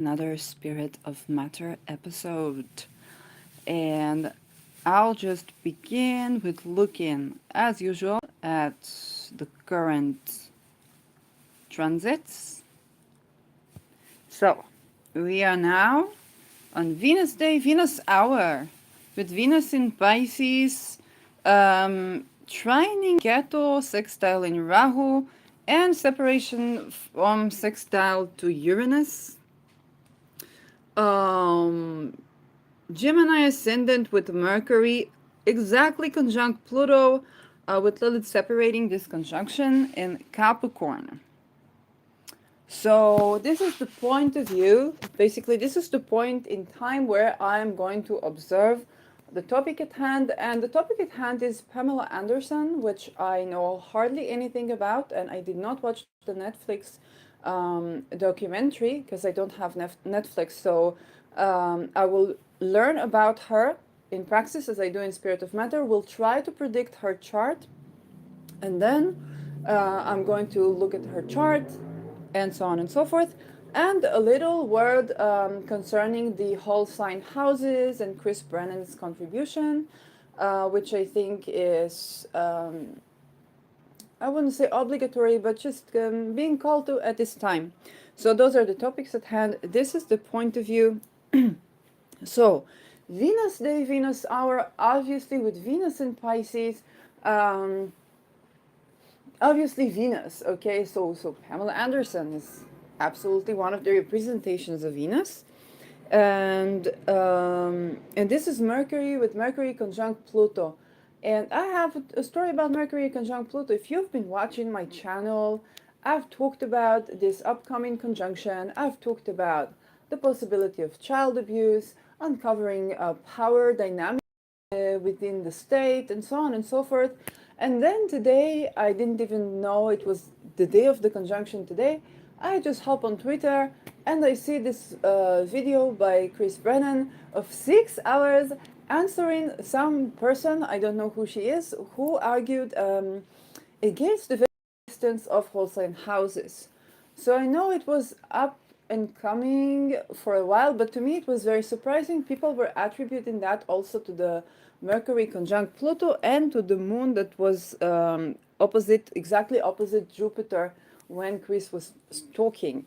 Another Spirit of Matter episode. And I'll just begin with looking, as usual, at the current transits. So, we are now on Venus Day, Venus Hour, with Venus in Pisces, trining Ketu, sextile in Rahu, and separation from sextile to Uranus. Gemini ascendant with Mercury exactly conjunct Pluto, with Lilith separating this conjunction in Capricorn. So this is the point of view. Basically, this is the point in time where I'm going to observe the topic at hand. And the topic at hand is Pamela Anderson, which I know hardly anything about, and I did not watch the Netflix documentary because I don't have Netflix. So I will learn about her in praxis as I do in Spirit of Matter. We'll try to predict her chart, and then I'm going to look at her chart and so on and so forth. And a little word concerning the whole sign houses and Chris Brennan's contribution, which I think is, I wouldn't say obligatory, but just being called to at this time. So those are the topics at hand. This is the point of view. So, Venus Day, Venus Hour, obviously with Venus in Pisces, obviously Venus, okay, so Pamela Anderson is absolutely one of the representations of Venus. And this is Mercury with Mercury conjunct Pluto. And I have a story about Mercury conjunct Pluto. If you've been watching my channel, I've talked about this upcoming conjunction. I've talked about the possibility of child abuse, uncovering power dynamics within the state, and so on and so forth. And then today, I didn't even know it was the day of the conjunction today. I just hop on Twitter and I see this video by Chris Brennan of 6 hours answering some person, I don't know who she is, who argued against the existence of whole sign houses. So I know it was up and coming for a while, but to me it was very surprising. People were attributing that also to the Mercury conjunct Pluto and to the moon that was exactly opposite Jupiter when Chris was talking.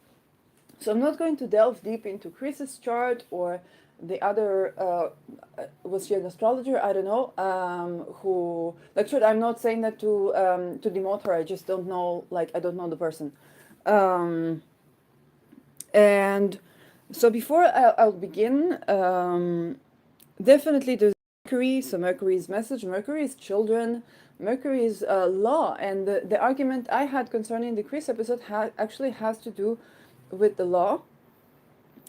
So I'm not going to delve deep into Chris's chart or the other, was she an astrologer? I don't know, who lectured. I'm not saying that to demote her. I just don't know, like, I don't know the person. And so before I'll begin, definitely there's Mercury. So Mercury is message, Mercury is children, Mercury is law. And the argument I had concerning the Chris episode actually has to do with the law.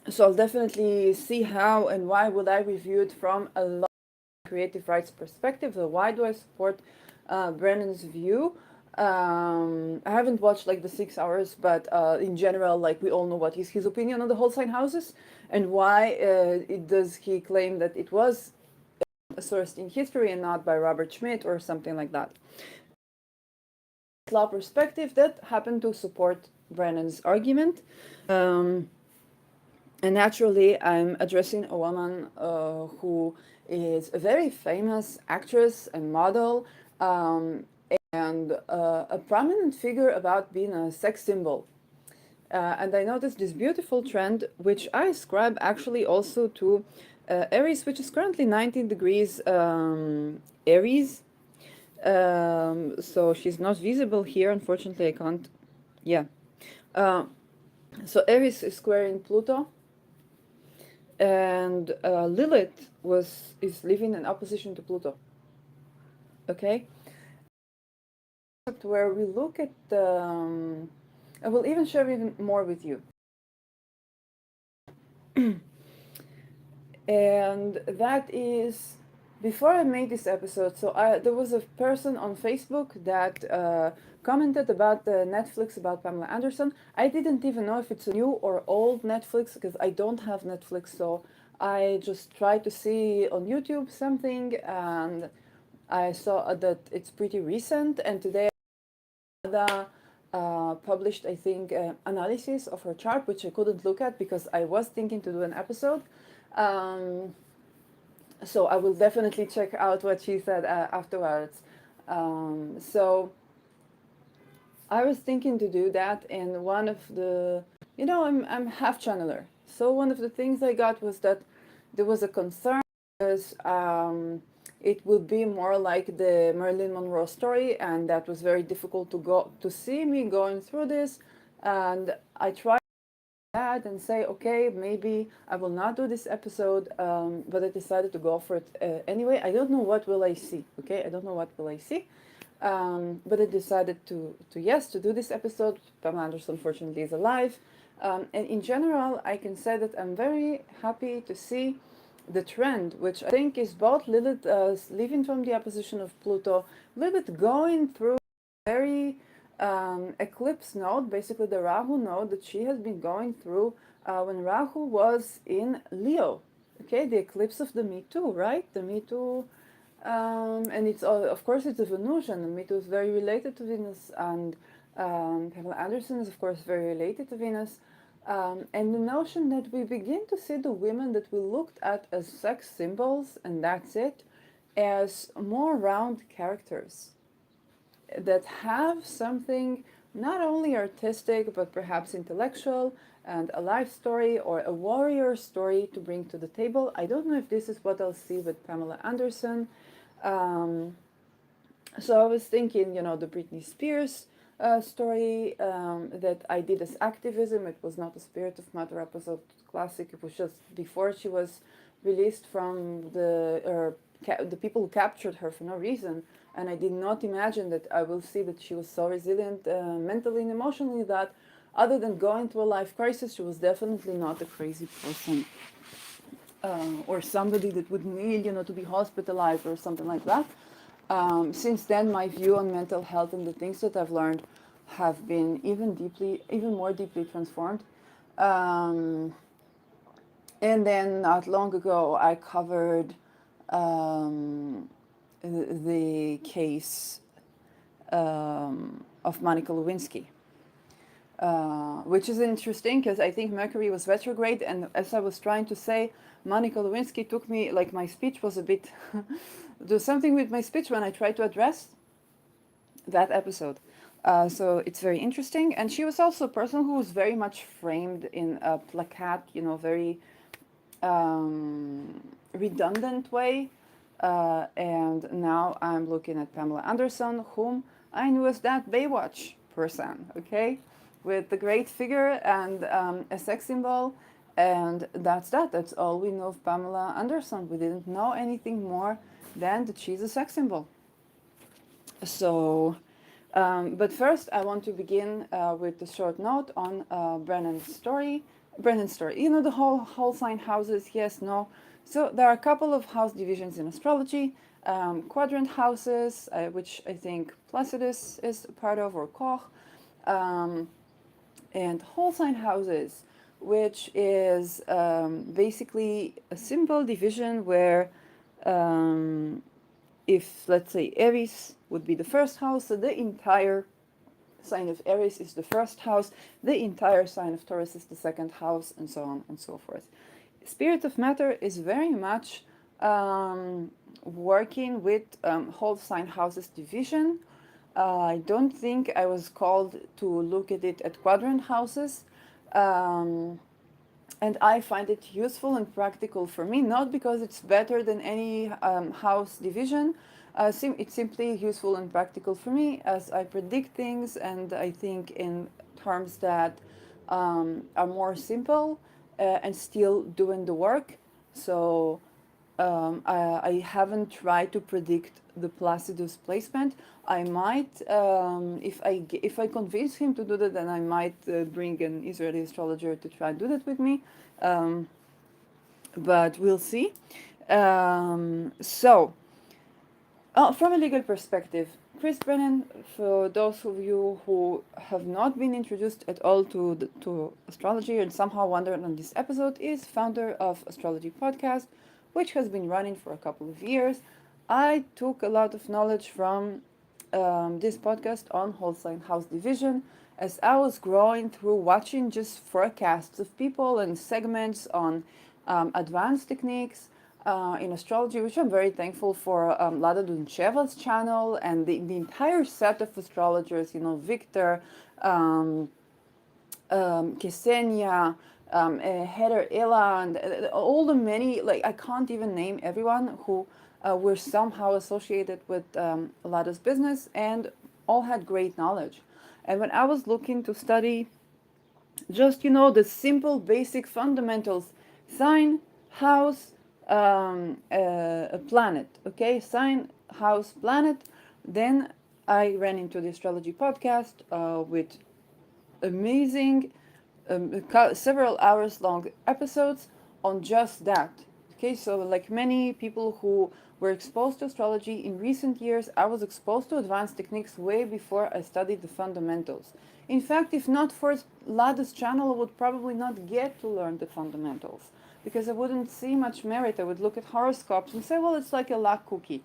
So I'll definitely see how and why would I review it from a law creative rights perspective. So why do I support Brennan's view? I haven't watched like the 6 hours, but in general, like we all know what is his opinion on the whole sign houses and why does he claim that it was sourced in history and not by Robert Schmidt or something like that. Law perspective that happened to support Brennan's argument. And naturally, I'm addressing a woman who is a very famous actress and model, and a prominent figure about being a sex symbol. And I noticed this beautiful trend, which I ascribe actually also to Aries, which is currently 19 degrees Aries. So she's not visible here. Unfortunately, I can't. Yeah. So Aries is squaring Pluto. And Lilith is living in opposition to Pluto. Okay? Where we look at I will even share even more with you. And that is before I made this episode. So there was a person on Facebook that commented about the Netflix about Pamela Anderson. I didn't even know if it's a new or old Netflix because I don't have Netflix. So I just tried to see on YouTube something, and I saw that it's pretty recent. And today published, I think, analysis of her chart, which I couldn't look at because I was thinking to do an episode. So I will definitely check out what she said afterwards. So I was thinking to do that, and one of the, I'm half channeler. So one of the things I got was that there was a concern because it would be more like the Marilyn Monroe story, and that was very difficult to see me going through this. And I tried that and say, okay, maybe I will not do this episode, but I decided to go for it anyway. I don't know what will I see. Okay, I don't know what will I see. But I decided to do this episode. Pamela Anderson, fortunately, is alive. And in general, I can say that I'm very happy to see the trend, which I think is both Lilith leaving from the opposition of Pluto, Lilith going through very eclipse node, basically the Rahu node that she has been going through when Rahu was in Leo. Okay, the eclipse of the Me Too, right? The Me Too. And it's of course it's a Venusian. The Me Too is very related to Venus, and Pamela Anderson is of course very related to Venus. And the notion that we begin to see the women that we looked at as sex symbols, and that's it, as more round characters that have something not only artistic but perhaps intellectual and a life story or a warrior story to bring to the table. I don't know if this is what I'll see with Pamela Anderson. So I was thinking, the Britney Spears story that I did as activism. It was not a Spirit of Matter episode classic. It was just before she was released from the people who captured her for no reason. And I did not imagine that I will see that she was so resilient mentally and emotionally that other than going through a life crisis, she was definitely not a crazy person or somebody that would need, to be hospitalized or something like that. Since then, my view on mental health and the things that I've learned have been even more deeply transformed. And then not long ago, I covered the case of Monica Lewinsky, which is interesting because I think Mercury was retrograde, and as I was trying to say, Monica Lewinsky took me, like my speech was a bit, do something with my speech when I tried to address that episode. So it's very interesting, and she was also a person who was very much framed in a placate, very redundant way. And now I'm looking at Pamela Anderson, whom I knew as that Baywatch person, okay? With the great figure and a sex symbol. And that's that. That's all we know of Pamela Anderson. We didn't know anything more than that she's a sex symbol. So, but first I want to begin with a short note on Brennan's story. The whole sign houses, yes, no. So there are a couple of house divisions in astrology. Quadrant houses, which I think Placidus is a part of, or Koch. And whole sign houses, which is basically a simple division where if, let's say, Aries would be the first house, so the entire sign of Aries is the first house, the entire sign of Taurus is the second house, and so on and so forth. Spirit of Matter is very much working with whole sign houses division. I don't think I was called to look at it at quadrant houses. And I find it useful and practical for me, not because it's better than any house division. It's simply useful and practical for me as I predict things, and I think in terms that are more simple and still doing the work. So I haven't tried to predict the Placidus placement. I might, if I convince him to do that, then I might bring an Israeli astrologer to try and do that with me. But we'll see. From a legal perspective, Chris Brennan, for those of you who have not been introduced at all to astrology and somehow wondered on this episode, is founder of Astrology Podcast, which has been running for a couple of years. I took a lot of knowledge from this podcast on whole sign house division, as I was growing through watching just forecasts of people and segments on advanced techniques in astrology, which I'm very thankful for Lada Duncheva's channel and the entire set of astrologers, Victor, Ksenia, Heather Illa, and all the many, like I can't even name everyone who were somehow associated with Lada's business and all had great knowledge. And when I was looking to study just, the simple basic fundamentals, sign, house, a planet, okay? Sign, house, planet. Then I ran into the astrology podcast with amazing several hours long episodes on just that. Okay, so like many people who were exposed to astrology in recent years, I was exposed to advanced techniques way before I studied the fundamentals. In fact, if not for Lada's channel, I would probably not get to learn the fundamentals because I wouldn't see much merit. I would look at horoscopes and say, well, it's like a luck cookie.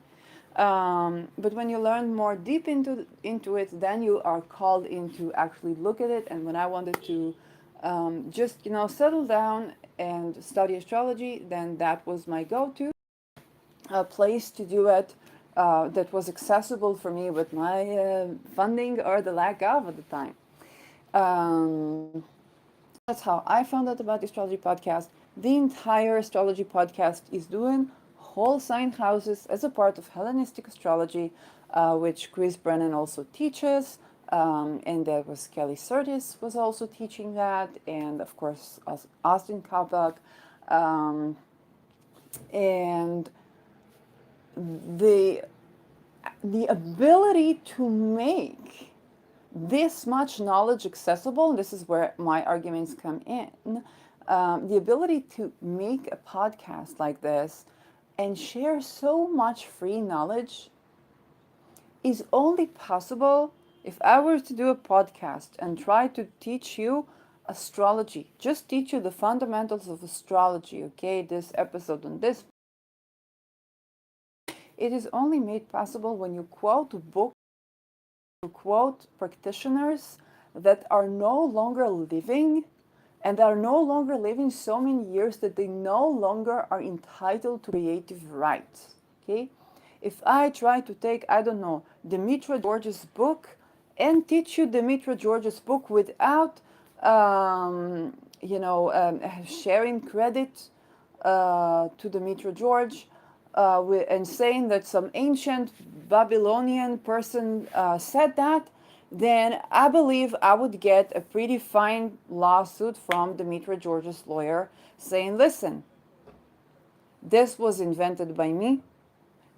But when you learn more deep into it, then you are called in to actually look at it. And when I wanted to just settle down and study astrology, then that was my go-to place to do it. That was accessible for me with my funding or the lack of at the time. That's how I found out about the astrology podcast. The entire astrology podcast is doing whole sign houses as a part of Hellenistic astrology, which Chris Brennan also teaches. And there was Kelly Surtis was also teaching that, and of course Austin Kalbach. And the ability to make this much knowledge accessible, and this is where my arguments come in, the ability to make a podcast like this and share so much free knowledge is only possible if I were to do a podcast and try to teach you astrology, just teach you the fundamentals of astrology, okay, this episode on this. It is only made possible when you quote books, you quote practitioners that are no longer living, and are no longer living so many years that they no longer are entitled to creative rights, okay? If I try to take, I don't know, Demetra George's book and teach you Demetra George's book without, sharing credit to Demetra George and saying that some ancient Babylonian person said that, then I believe I would get a pretty fine lawsuit from Demetra George's lawyer saying, listen, this was invented by me.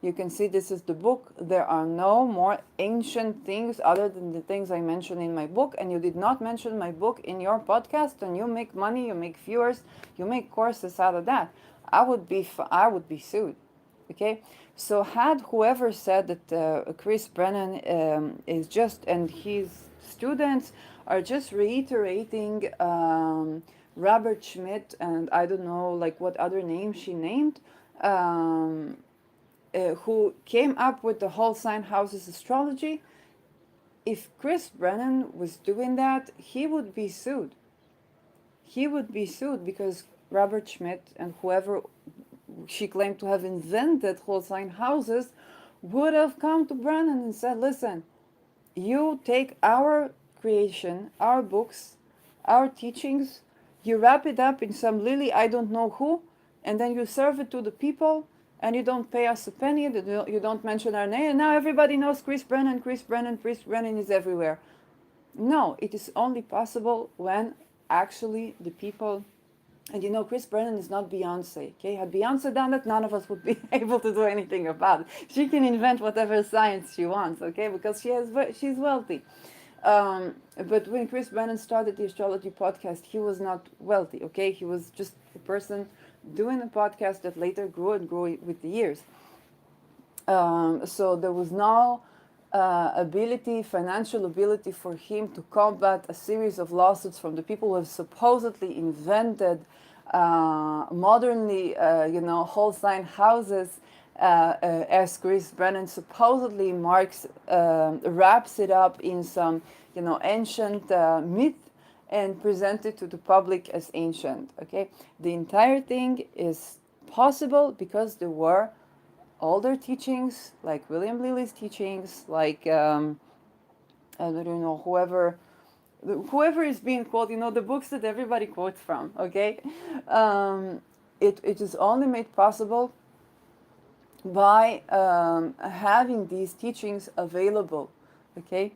You can see this is the book. There are no more ancient things other than the things I mentioned in my book, and you did not mention my book in your podcast, and you make money, you make viewers, you make courses out of that. I would be sued. Okay, so had whoever said that Chris Brennan is just, and his students are just reiterating Robert Schmidt, and I don't know like what other name she named, who came up with the whole sign houses astrology. If Chris Brennan was doing that, he would be sued. He would be sued because Robert Schmidt and whoever she claimed to have invented whole sign houses would have come to Brennan and said, listen, you take our creation, our books, our teachings, you wrap it up in some lily I don't know who, and then you serve it to the people, and you don't pay us a penny, you don't mention our name, and now everybody knows Chris Brennan is everywhere. No, it is only possible when actually the people, and Chris Brennan is not Beyonce, okay? Had Beyonce done it, none of us would be able to do anything about it. She can invent whatever science she wants, okay? Because she's wealthy. But when Chris Brennan started the astrology podcast, he was not wealthy, okay? He was just a person doing a podcast that later grew with the years. So there was no financial ability for him to combat a series of lawsuits from the people who have supposedly invented modernly, whole sign houses as Chris Brennan supposedly wraps it up in some, ancient myth and present it to the public as ancient. Okay, the entire thing is possible because there were older teachings, like William Lilly's teachings, like I don't know, whoever is being quoted, the books that everybody quotes from. Okay, um, it is only made possible by having these teachings available. Okay,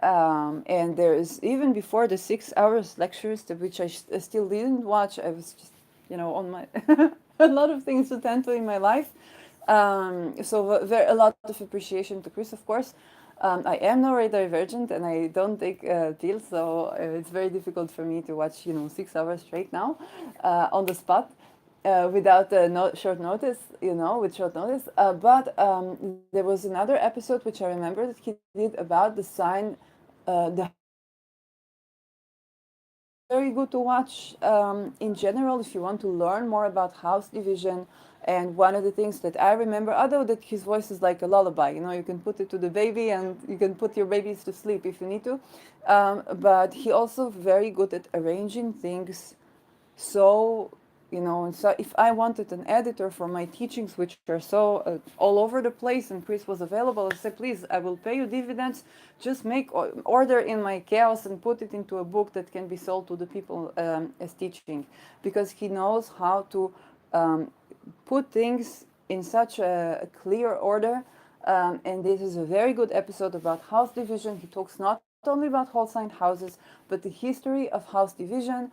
and there is, even before the 6 hours lectures, which I still didn't watch. I was just, on my a lot of things to tend to in my life. So a lot of appreciation to Chris, of course. I am neurodivergent and I don't take pills, so it's very difficult for me to watch, 6 hours straight now on the spot. Without short notice, with short notice. But there was another episode which I remember that he did about the sign, the very good to watch in general if you want to learn more about house division. And one of the things that I remember, although that his voice is like a lullaby, you can put it to the baby and you can put your babies to sleep if you need to. But he also very good at arranging things. So, and so if I wanted an editor for my teachings, which are so all over the place, and Chris was available, I said, please, I will pay you dividends. Just make order in my chaos and put it into a book that can be sold to the people as teaching, because he knows how to put things in such a clear order. And this is a very good episode about house division. He talks not only about whole sign houses, but the history of house division,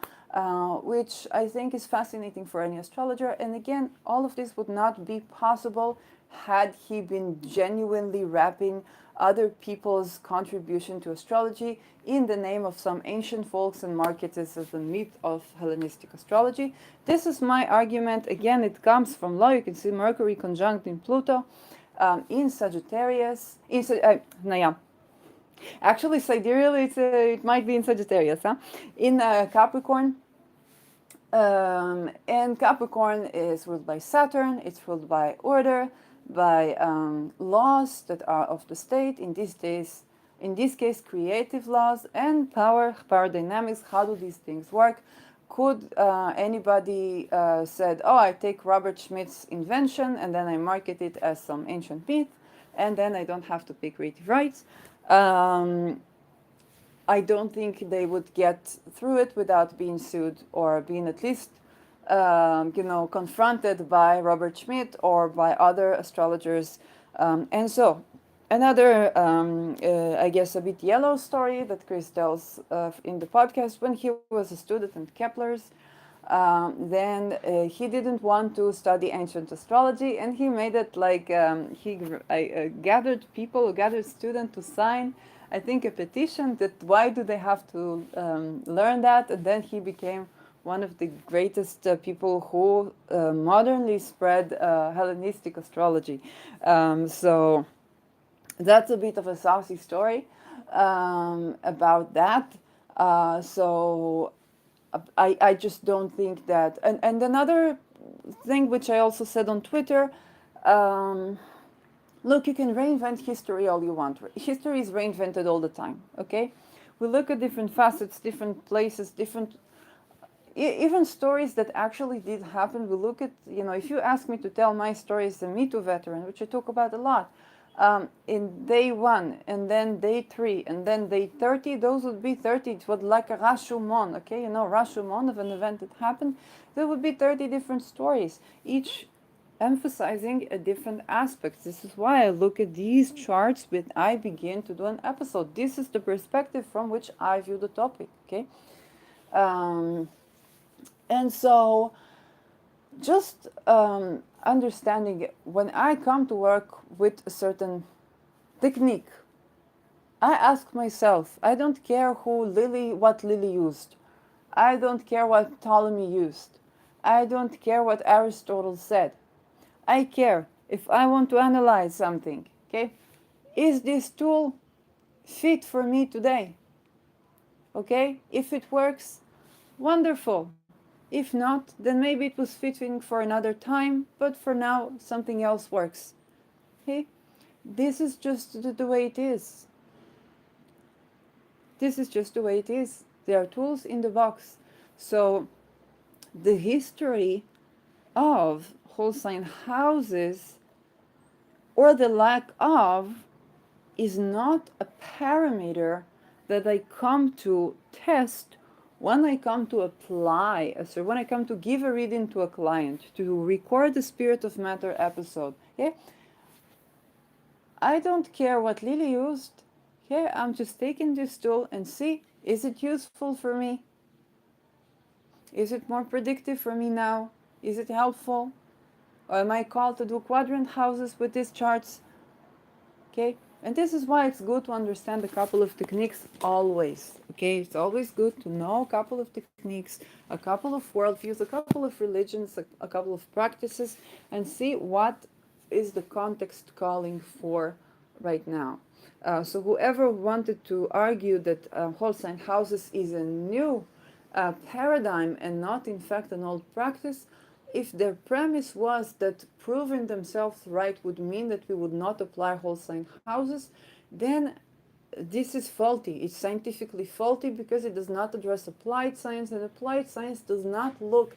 which I think is fascinating for any astrologer. And again, all of this would not be possible had he been genuinely wrapping other people's contribution to astrology in the name of some ancient folks and market it as the myth of Hellenistic astrology. This is my argument. Again, it comes from law. You can see Mercury conjunct in Pluto in Sagittarius. Actually, sidereally, it might be in Sagittarius, huh? In Capricorn. And Capricorn is ruled by Saturn. It's ruled by order, by laws that are of the state. In this case, creative laws and power dynamics. How do these things work? Could anybody said, oh, I take Robert Schmidt's invention and then I market it as some ancient myth, and then I don't have to pay creative rights. I don't think they would get through it without being sued or being at least, confronted by Robert Schmidt or by other astrologers. And so, another, I guess, a bit yellow story that Chris tells in the podcast. When he was a student in Kepler's, then he didn't want to study ancient astrology, and he made it like gathered students to sign, I think, a petition that why do they have to learn that, and then he became one of the greatest people who modernly spread Hellenistic astrology. So that's a bit of a saucy story about that. So I just don't think that. And another thing which I also said on Twitter, look, you can reinvent history all you want. History is reinvented all the time, okay? We look at different facets, different places, even stories that actually did happen. We look at, if you ask me to tell my story as a Me Too veteran, which I talk about a lot, in day 1, and then day 3, and then day 30, those would be 30. It was like a Rashomon, okay? Rashomon of an event that happened. There would be 30 different stories, each emphasizing a different aspect. This is why I look at these charts when I begin to do an episode. This is the perspective from which I view the topic, okay? And so just understanding when I come to work with a certain technique, I ask myself, I don't care what Lily used. I don't care what Ptolemy used. I don't care what Aristotle said. I care if I want to analyze something, okay? Is this tool fit for me today? Okay? If it works, wonderful. If not, then maybe it was fitting for another time, but for now, something else works. Okay? This is just the way it is. This is just the way it is. There are tools in the box. So the history of whole sign houses, or the lack of, is not a parameter that I come to test when I come to apply, so when I come to give a reading to a client, to record the Spirit of Matter episode. Okay? I don't care what Lily used. Okay? I'm just taking this tool and see, is it useful for me? Is it more predictive for me now? Is it helpful? Or am I called to do quadrant houses with these charts? Okay, and this is why it's good to understand a couple of techniques always. Okay, it's always good to know a couple of techniques, a couple of worldviews, a couple of religions, a couple of practices, and see what is the context calling for right now. So whoever wanted to argue that whole sign houses is a new paradigm and not in fact an old practice, if their premise was that proving themselves right would mean that we would not apply whole sign houses, then this is faulty. It's scientifically faulty because it does not address applied science, and applied science does not look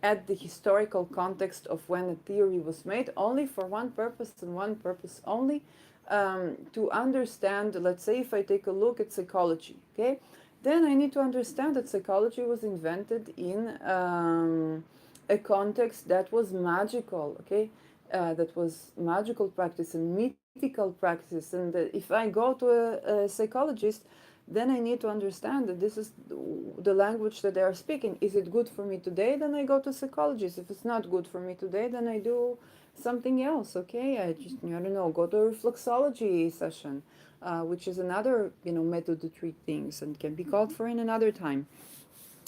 at the historical context of when a theory was made, only for one purpose and one purpose only, to understand. Let's say if I take a look at psychology, okay, then I need to understand that psychology was invented in a context that was magical, okay, that was magical practice and mythical practice. And if I go to a psychologist, then I need to understand that this is the language that they are speaking. Is it good for me today? Then I go to psychologist. If it's not good for me today, then I do something else. Okay, I just, I don't know, go to a reflexology session, which is another method to treat things and can be called for in another time.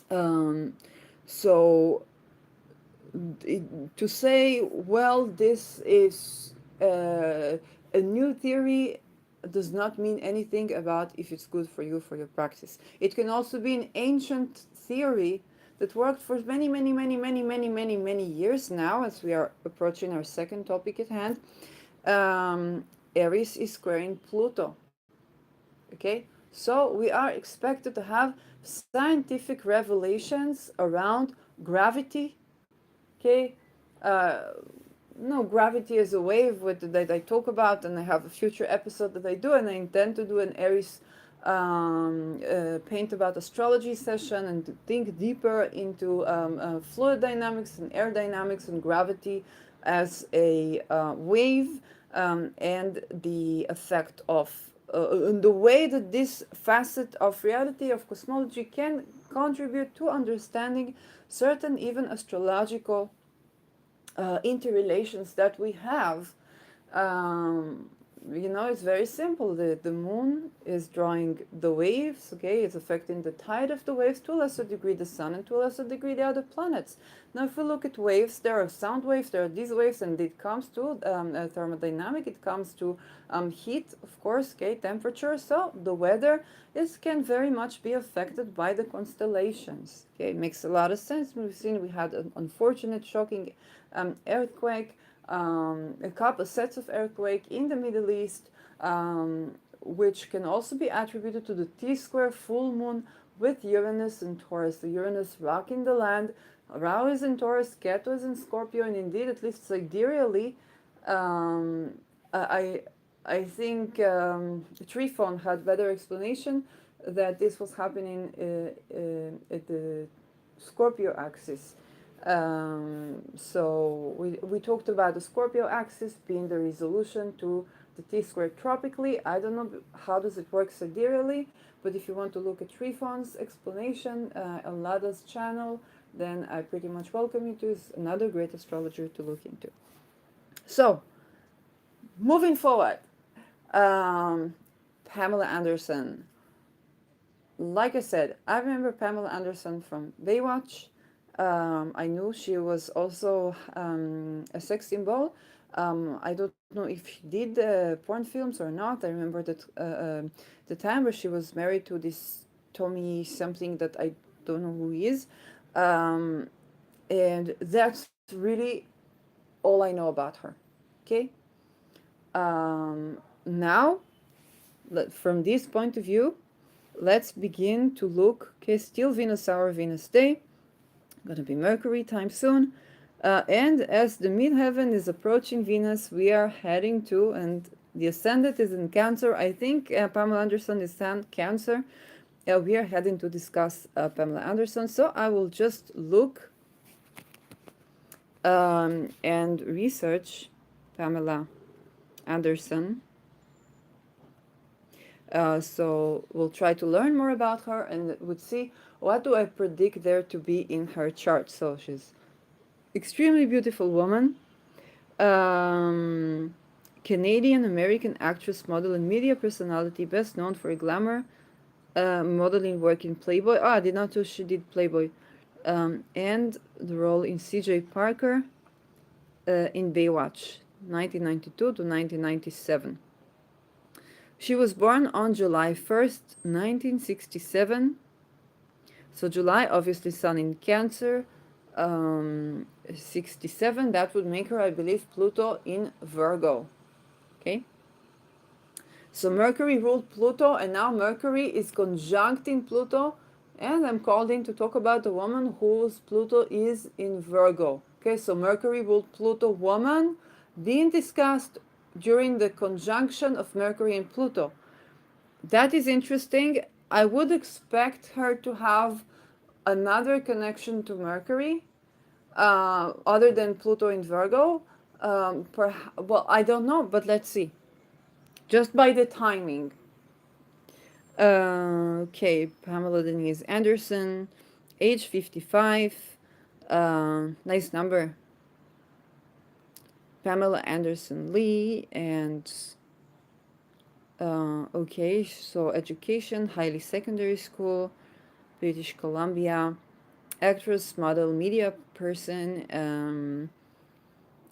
Um, so to say, well, this is a new theory does not mean anything about if it's good for you for your practice. It can also be an ancient theory that worked for many, many, many, many, many, many, many years now, as we are approaching our second topic at hand. Aries is squaring Pluto. Okay, so we are expected to have scientific revelations around gravity. Okay, uh, no, gravity is a wave that I talk about, and I have a future episode that I do, and I intend to do an Aries paint about astrology session and to think deeper into fluid dynamics and air dynamics and gravity as a wave, and the effect of the way that this facet of reality of cosmology can contribute to understanding certain even astrological interrelations that we have. um, it's very simple. The moon is drawing the waves, okay? It's affecting the tide of the waves, to a lesser degree the sun, and to a lesser degree the other planets. Now, if we look at waves, there are sound waves, there are these waves, and it comes to thermodynamic, it comes to heat, of course, okay, temperature. So the weather can very much be affected by the constellations. Okay, it makes a lot of sense. We had an unfortunate, shocking earthquake, a couple sets of earthquake in the Middle East, which can also be attributed to the T-square full moon with Uranus and Taurus. The Uranus rocking the land. Rahu is in Taurus, Ketu is in Scorpio, and indeed, at least sidereally, um, I I think Trifon had better explanation that this was happening at the Scorpio axis. So we talked about the Scorpio axis being the resolution to the T-squared tropically. I don't know how does it work sidereally, but if you want to look at Trifon's explanation on Lada's channel, then I pretty much welcome you to. Is another great astrologer to look into. So, moving forward, Pamela Anderson. Like I said, I remember Pamela Anderson from Baywatch. I knew she was also a sex symbol. I don't know if she did porn films or not. I remember that the time where she was married to this Tommy something that I don't know who he is. And that's really all I know about her. Okay. Now, from this point of view, let's begin to look. Okay, still Venus hour, Venus day. Gonna be Mercury time soon. And as the midheaven is approaching Venus, we are heading to, and the ascendant is in Cancer. I think Pamela Anderson is Cancer. We are heading to discuss Pamela Anderson. So I will just look and research Pamela Anderson. So we'll try to learn more about her and would see what do I predict there to be in her chart. So she's extremely beautiful woman, um, Canadian American actress, model, and media personality, best known for glamour modeling work in Playboy. Oh, I did not know she did Playboy, and the role in C.J. Parker in Baywatch, 1992 to 1997. She was born on July 1st, 1967. So July, obviously Sun in Cancer, 67. That would make her, I believe, Pluto in Virgo. Okay. So Mercury ruled Pluto, and now Mercury is conjuncting Pluto, and I'm called in to talk about the woman whose Pluto is in Virgo. Okay, so Mercury ruled Pluto woman being discussed during the conjunction of Mercury and Pluto. That is interesting. I would expect her to have another connection to Mercury, other than Pluto in Virgo. Well, I don't know, but let's see. Just by the timing. Okay, Pamela Denise Anderson, age 55. Nice number. Pamela Anderson Lee, and okay, so education, highly secondary school, British Columbia, actress, model, media person,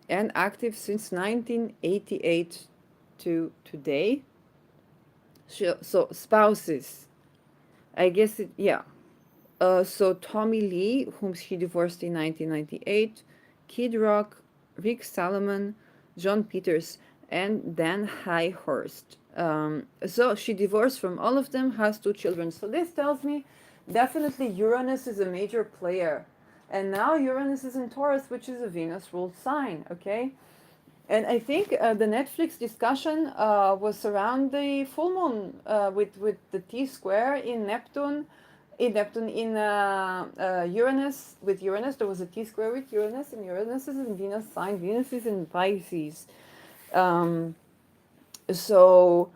and active since 1988 to today. So spouses, I guess it, yeah. So Tommy Lee, whom she divorced in 1998, Kid Rock, Rick Salomon, John Peters, and Dan Highhurst. So she divorced from all of them, has 2 children. So this tells me definitely Uranus is a major player. And now Uranus is in Taurus, which is a Venus ruled sign, okay? And I think the Netflix discussion was around the full moon with the T square in Neptune. Uranus, with Uranus, there was a T square with Uranus, and Uranus is in Venus sign. Venus is in Pisces. Um, so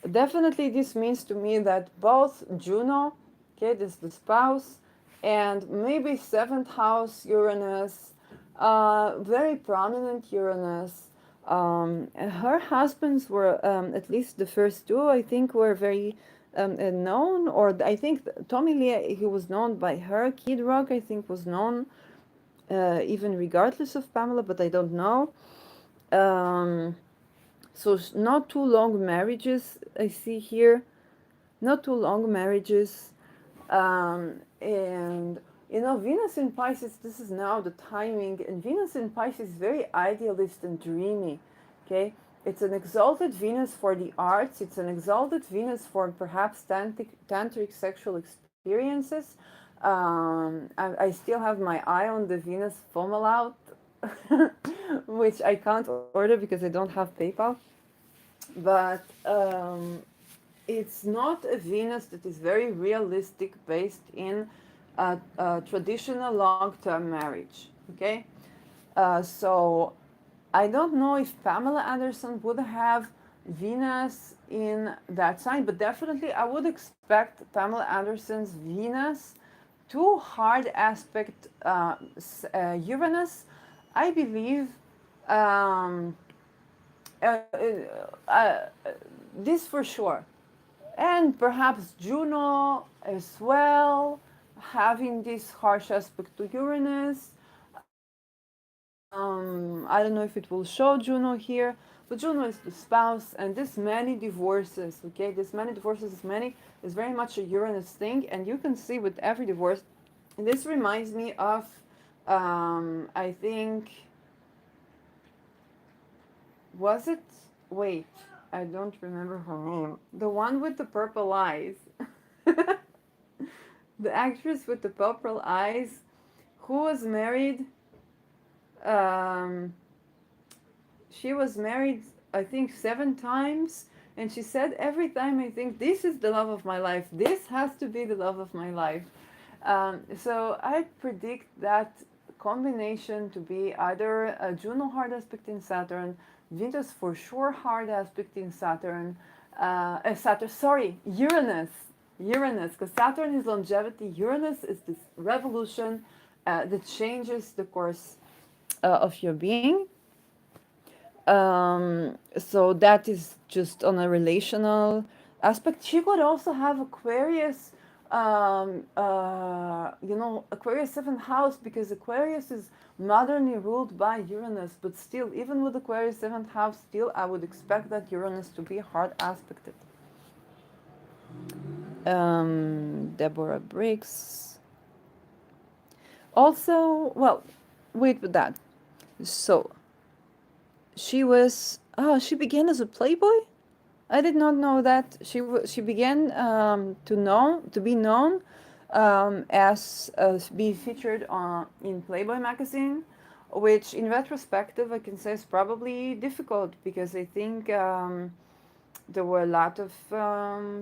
definitely this means to me that both Juno, okay, this is the spouse, and maybe seventh house Uranus, very prominent Uranus. Her husbands were, at least the first two, I think, were very known, or I think Tommy Lee, he was known by her. Kid Rock, I think, was known even regardless of Pamela, but I don't know. So not too long marriages I see here, not too long marriages, and Venus in Pisces. This is now the timing, and Venus in Pisces is very idealist and dreamy. Okay, it's an exalted Venus for the arts. It's an exalted Venus for perhaps tantric sexual experiences. I still have my eye on the Venus Fomal out, which I can't order because I don't have PayPal. But it's not a Venus that is very realistic, based in a traditional long-term marriage. Okay, so I don't know if Pamela Anderson would have Venus in that sign, but definitely I would expect Pamela Anderson's Venus to hard aspect Uranus. I believe um, uh, uh, uh, this for sure, and perhaps Juno as well, having this harsh aspect to Uranus. I don't know if it will show Juno here, but Juno is the spouse, and this many divorces. Okay, this many divorces is very much a Uranus thing, and you can see with every divorce. And this reminds me of I think, was it? Wait, I don't remember her name. The one with the purple eyes. The actress with the purple eyes who was married. Um, she was married, I think, 7 times. And she said, every time I think this is the love of my life, this has to be the love of my life. So I predict that combination to be either a Juno hard aspect in Saturn, Venus for sure hard aspect in Saturn, Uranus. Uranus, because Saturn is longevity, Uranus is this revolution that changes the course of your being. So that is just on a relational aspect. She could also have Aquarius, Aquarius seventh house, because Aquarius is modernly ruled by Uranus. But still, even with Aquarius seventh house, still I would expect that Uranus to be hard aspected. Deborah Briggs. Also, well, wait with that. So she began as a playboy. I did not know that she began to be known as be featured in Playboy magazine, which in retrospective I can say is probably difficult, because I think there were a lot of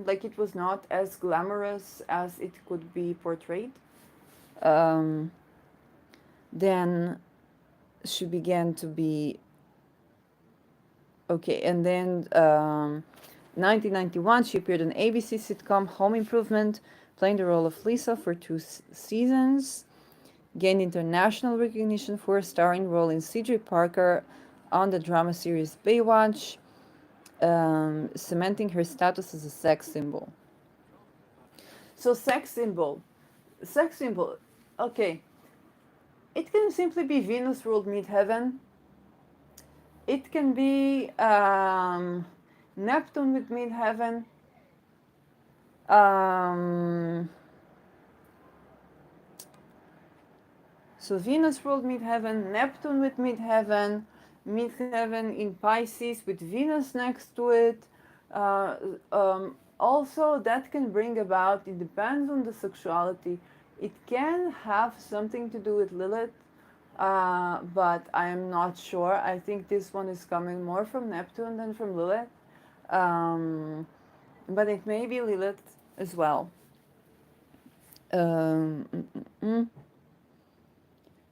like, it was not as glamorous as it could be portrayed. Um, then she began to be okay, and then 1991 she appeared in ABC sitcom Home Improvement, playing the role of Lisa for 2 seasons. Gained international recognition for a starring role in C.J. Parker on the drama series Baywatch, cementing her status as a sex symbol. So sex symbol, okay. It can simply be Venus ruled midheaven. It can be Neptune with midheaven. So Venus ruled midheaven, Neptune with midheaven, midheaven in Pisces with Venus next to it. Also, that can bring about, it depends on the sexuality. It can have something to do with Lilith, but I am not sure. I think this one is coming more from Neptune than from Lilith. But it may be Lilith as well.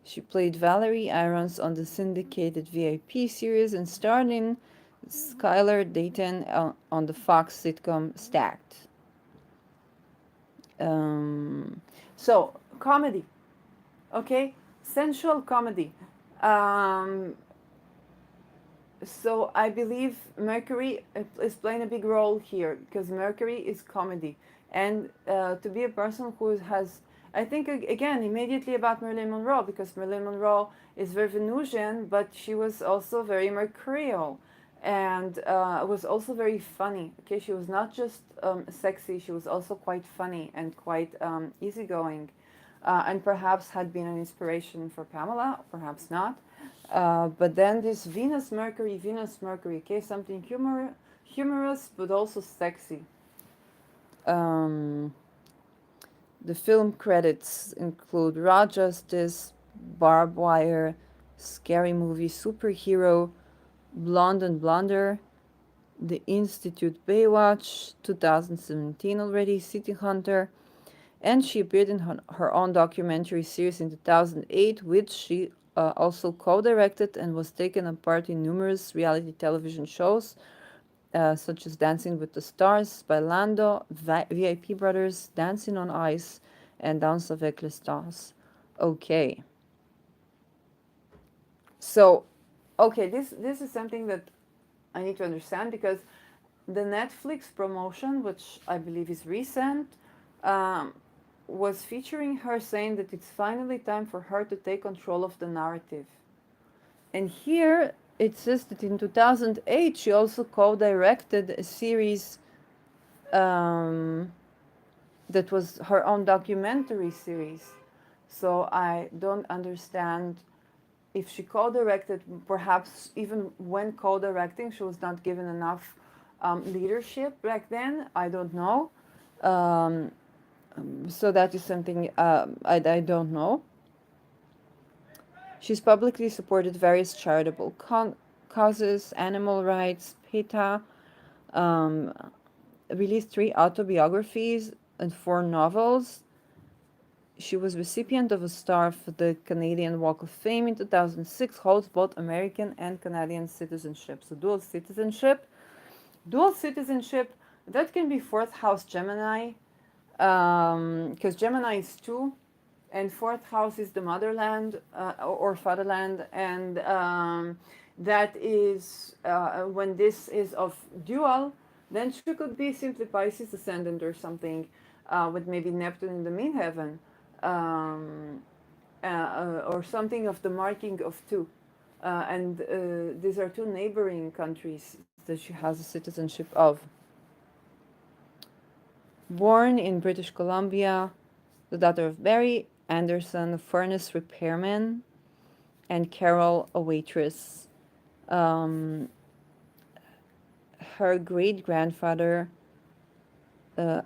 She played Valerie Irons on the syndicated VIP series and starred in Skylar Dayton on the Fox sitcom Stacked. So, comedy. Okay? Sensual comedy. So I believe Mercury is playing a big role here, because Mercury is comedy. And to be a person who has, I think, again, immediately about Marilyn Monroe, because Marilyn Monroe is very Venusian, but she was also very mercurial, and was also very funny. Okay, she was not just sexy, she was also quite funny and quite easygoing, and perhaps had been an inspiration for Pamela, perhaps not. But then this Venus Mercury, okay, something humorous but also sexy. The film credits include Raw Justice, Barbed Wire, Scary Movie, Superhero, Blonde and Blonder, The Institute, Baywatch, 2017 already, City Hunter, and she appeared in her own documentary series in 2008, which she also co-directed and was taken apart in numerous reality television shows, such as Dancing with the Stars by Lando, VIP Brothers, Dancing on Ice, and Danse avec les Stars. Okay. So, okay, this is something that I need to understand, because the Netflix promotion, which I believe is recent, was featuring her saying that it's finally time for her to take control of the narrative. And here it says that in 2008 she also co-directed a series that was her own documentary series. So I don't understand if she co-directed, perhaps even when co-directing, she was not given enough leadership back then. I don't know. Um, so that is something I don't know. She's publicly supported various charitable causes, animal rights, PETA, um, released 3 autobiographies and 4 novels. She was recipient of a star for the Canadian Walk of Fame in 2006, holds both American and Canadian citizenship. So dual citizenship. Dual citizenship, that can be fourth house Gemini, because Gemini is 2, and fourth house is the motherland or fatherland, and that is when this is of dual, then she could be simply Pisces ascendant or something, with maybe Neptune in the midheaven, um, or something of the marking of 2. And these are 2 neighboring countries that she has a citizenship of. Born in British Columbia, the daughter of Barry Anderson, a furnace repairman, and Carol, a waitress. Um, Her great grandfather, uh,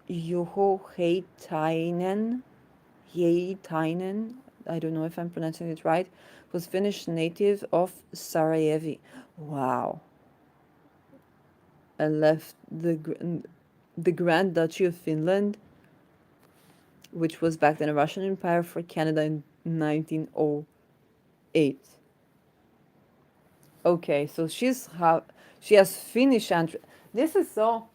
Juho Heitainen, I don't know if I'm pronouncing it right, was Finnish native of Sarajevo. Wow. And left the Grand Duchy of Finland, which was back then a Russian empire, for Canada in 1908. Okay, so she has Finnish this is so,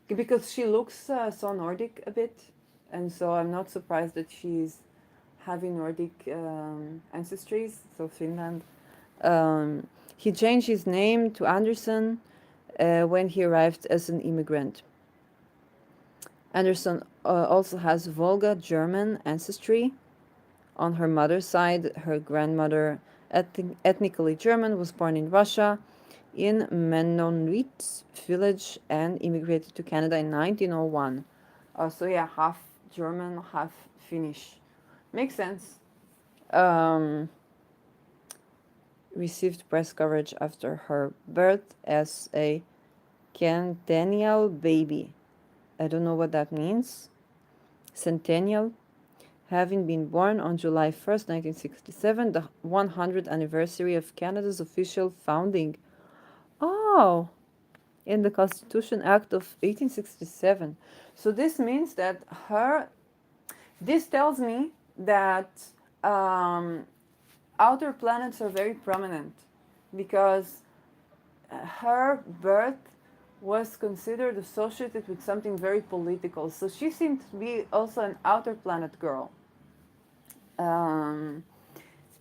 because she looks so Nordic a bit, and so I'm not surprised that she's having Nordic ancestries. So Finland. He changed his name to Anderson when he arrived as an immigrant. Anderson also has Volga German ancestry. On her mother's side, her grandmother, ethnically German, was born in Russia in Mennonite village and immigrated to Canada in 1901. So yeah, half German, half Finnish. Makes sense. Received press coverage after her birth as a centennial baby. I don't know what that means. Centennial. Having been born on July 1st, 1967, the 100th anniversary of Canada's official founding. Oh, in the Constitution Act of 1867. So this means that this tells me that outer planets are very prominent, because her birth was considered associated with something very political. So she seemed to be also an outer planet girl.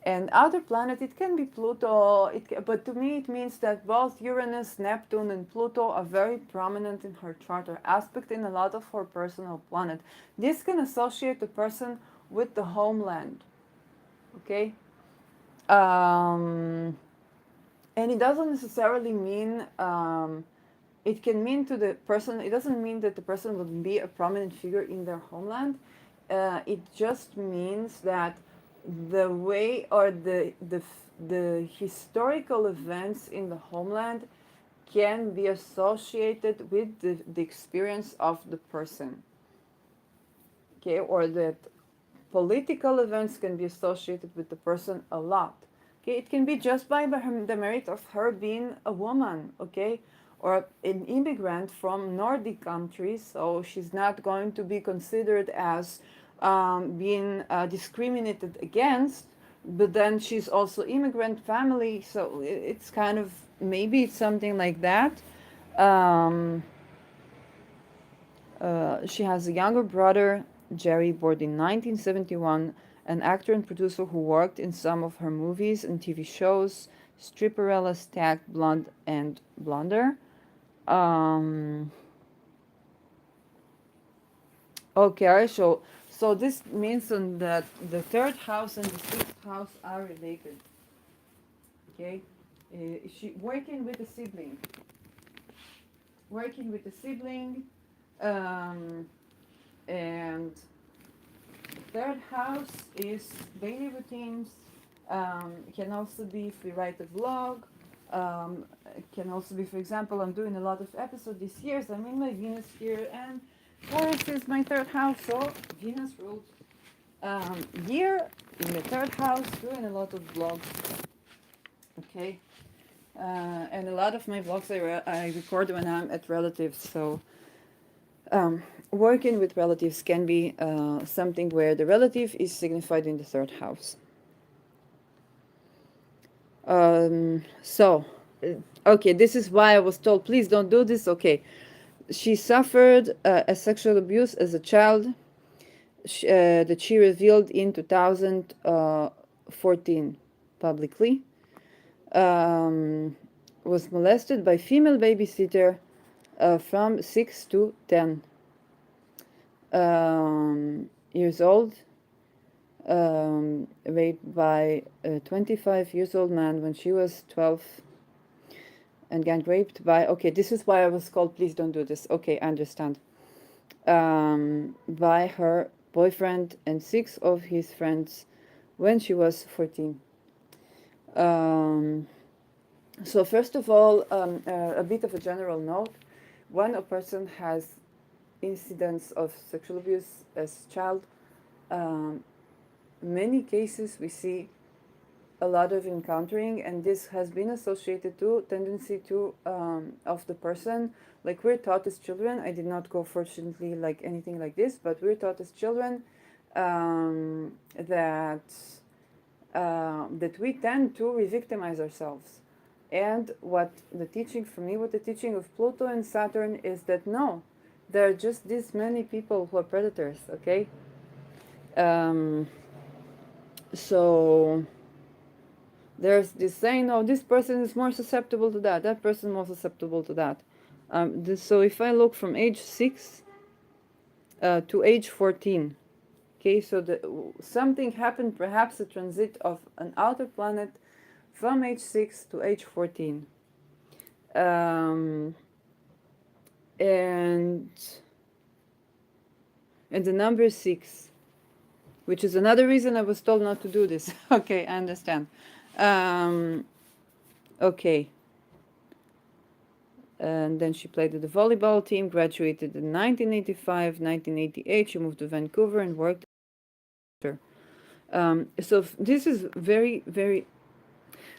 And outer planet, it can be Pluto, but to me it means that both Uranus, Neptune, and Pluto are very prominent in her chart, or aspect in a lot of her personal planet. This can associate the person with the homeland, okay? And it doesn't necessarily mean, it can mean to the person, it doesn't mean that the person will be a prominent figure in their homeland. It just means that the way, or the historical events in the homeland can be associated with the experience of the person. Okay, or that political events can be associated with the person a lot. Okay, it can be just by the merit of her being a woman, okay, or an immigrant from Nordic countries, so she's not going to be considered as being discriminated against, but then she's also immigrant family, so it's kind of, maybe it's something like that. She has a younger brother, Jerry, born in 1971, an actor and producer who worked in some of her movies and TV shows, Stripperella, Stacked, Blonde, and Blonder. Okay, so this means that the third house and the sixth house are related. Okay, she working with a sibling. Working with a sibling, and third house is daily routines. It can also be if we write a vlog. It can also be, for example, I'm doing a lot of episodes this year, so I'm in my Venus here, and Taurus is my third house, so Venus ruled year in the third house, doing a lot of vlogs. Okay, and a lot of my vlogs I record when I'm at relatives, so working with relatives can be something where the relative is signified in the third house. So, okay, this is why I was told, please don't do this. Okay, she suffered a sexual abuse as a child that she revealed in 2014 publicly. Was molested by female babysitter from 6 to 10 years old, raped by a 25 years old man when she was 12, and gang raped by, okay, this is why I was called, please don't do this. Okay, I understand. By her boyfriend and 6 of his friends when she was 14. So first of all, a bit of a general note. When a person has incidents of sexual abuse as a child, many cases we see a lot of encountering, and this has been associated to tendency to of the person. Like we're taught as children, I did not go fortunately like anything like this, but we're taught as children that we tend to re-victimize ourselves. And what the teaching for me, what the teaching of Pluto and Saturn is that no, there are just this many people who are predators, okay? So there's this saying, no, this person is more susceptible to that, that person is more susceptible to that. So if I look from age 6 to age 14, okay, so something happened, perhaps a transit of an outer planet from age 6 to age 14. And the number 6, which is another reason I was told not to do this. Okay, I understand. Okay. And then she played with the volleyball team, graduated in 1985, 1988. She moved to Vancouver and worked. So this is very, very,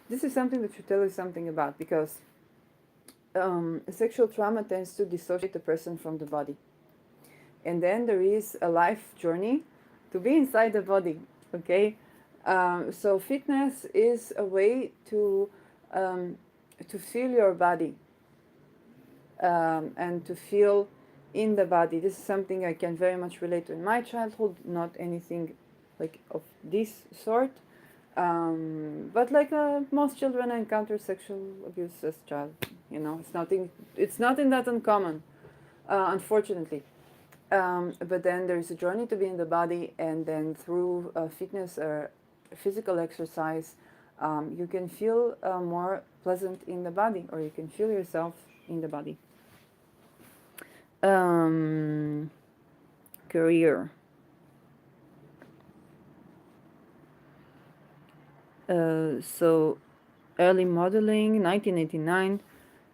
this is something that should tell you something about, because sexual trauma tends to dissociate the person from the body. And then there is a life journey to be inside the body, okay? So fitness is a way to feel your body and to feel in the body. This is something I can very much relate to in my childhood, not anything like of this sort. But like most children encounter sexual abuse as child, you know, it's nothing that uncommon, unfortunately. But then there is a journey to be in the body, and then through fitness or physical exercise, you can feel more pleasant in the body, or you can feel yourself in the body. Career. So early modeling, 1989,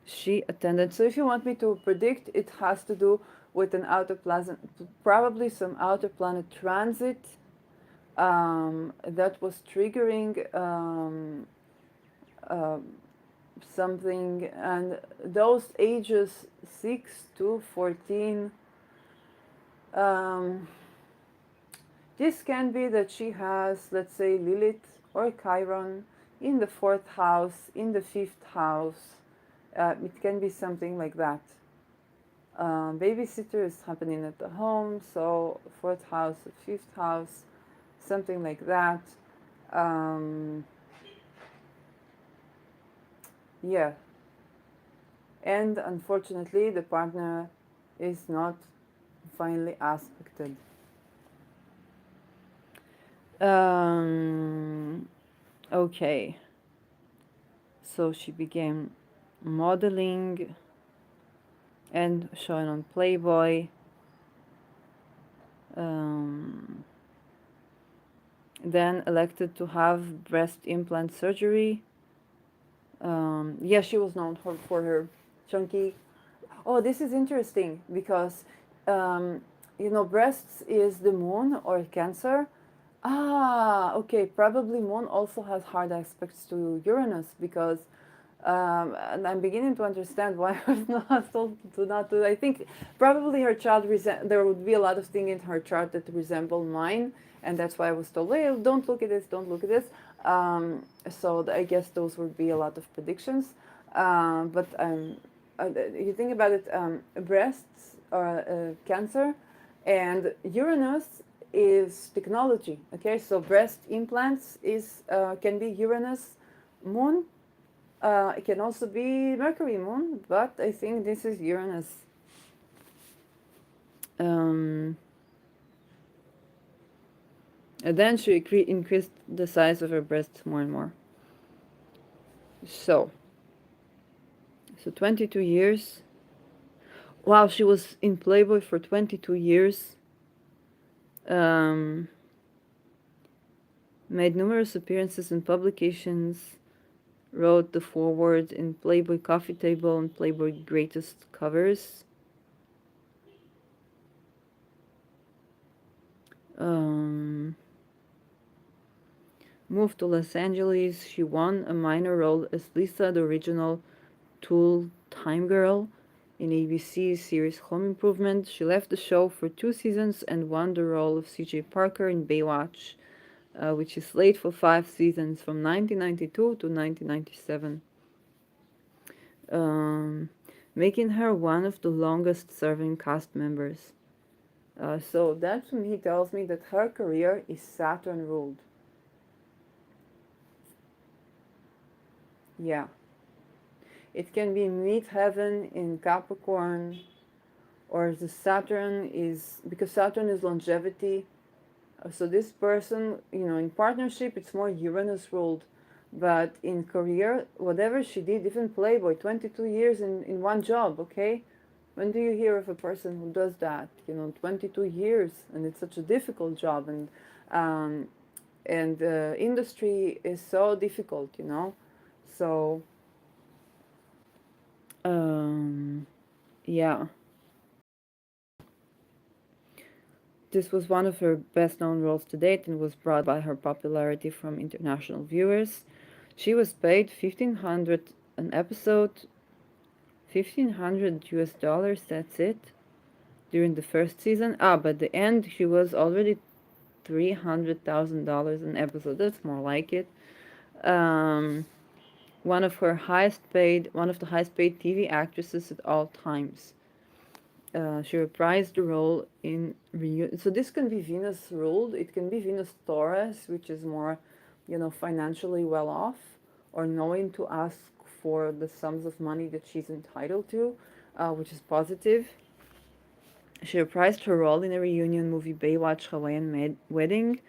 she attended. So if you want me to predict, it has to do with an outer planet, probably some outer planet transit that was triggering something, and those ages 6 to 14, this can be that she has, let's say, Lilith or Chiron in the 4th house, in the 5th house. It can be something like that. Babysitter is happening at the home, so 4th house, 5th house, something like that. Yeah. And unfortunately, the partner is not finely aspected. Okay. So she began modeling and showing on Playboy. then elected to have breast implant surgery. Yeah, she was known for her chunky. Oh, this is interesting because, um, breasts is the moon or Cancer. Ah, okay. Probably moon also has hard aspects to Uranus because, and I'm beginning to understand why I was not told to not do. I think probably her chart there would be a lot of things in her chart that resemble mine, and that's why I was told, "Well, don't look at this, don't look at this." So I guess those would be a lot of predictions. But you think about it, breasts are Cancer, and Uranus is technology. Okay, so breast implants is can be Uranus moon. It can also be Mercury moon, but I think this is Uranus. Um, and then she increased the size of her breasts more and more. So, so 22 years. Wow, she was in Playboy for 22 years. Um, made numerous appearances in publications. Wrote the foreword in Playboy Coffee Table and Playboy Greatest Covers. Um, moved to Los Angeles. She won a minor role as Lisa, the original Tool Time Girl in ABC's series Home Improvement. She left the show for 2 seasons and won the role of CJ Parker in Baywatch, which is late for 5 seasons from 1992 to 1997, um, making her one of the longest serving cast members. So that to me tells me that her career is Saturn ruled. Yeah. It can be midheaven in Capricorn, or the Saturn is, because Saturn is longevity. So this person, in partnership, it's more Uranus ruled. But in career, whatever she did, even Playboy, 22 years in one job, okay? When do you hear of a person who does that? 22 years, and it's such a difficult job, um, and industry is so difficult. So, yeah. This was one of her best known roles to date and was brought by her popularity from international viewers. She was paid 1500 an episode, 1500 US dollars, that's it, during the first season. But the end she was already $300,000 an episode. That's more like it. Um, one of the highest paid TV actresses at all times. She reprised the role in So this can be Venus ruled. It can be Venus Taurus, which is more, financially well off, or knowing to ask for the sums of money that she's entitled to, which is positive. She reprised her role in a reunion movie Baywatch Hawaiian Wedding,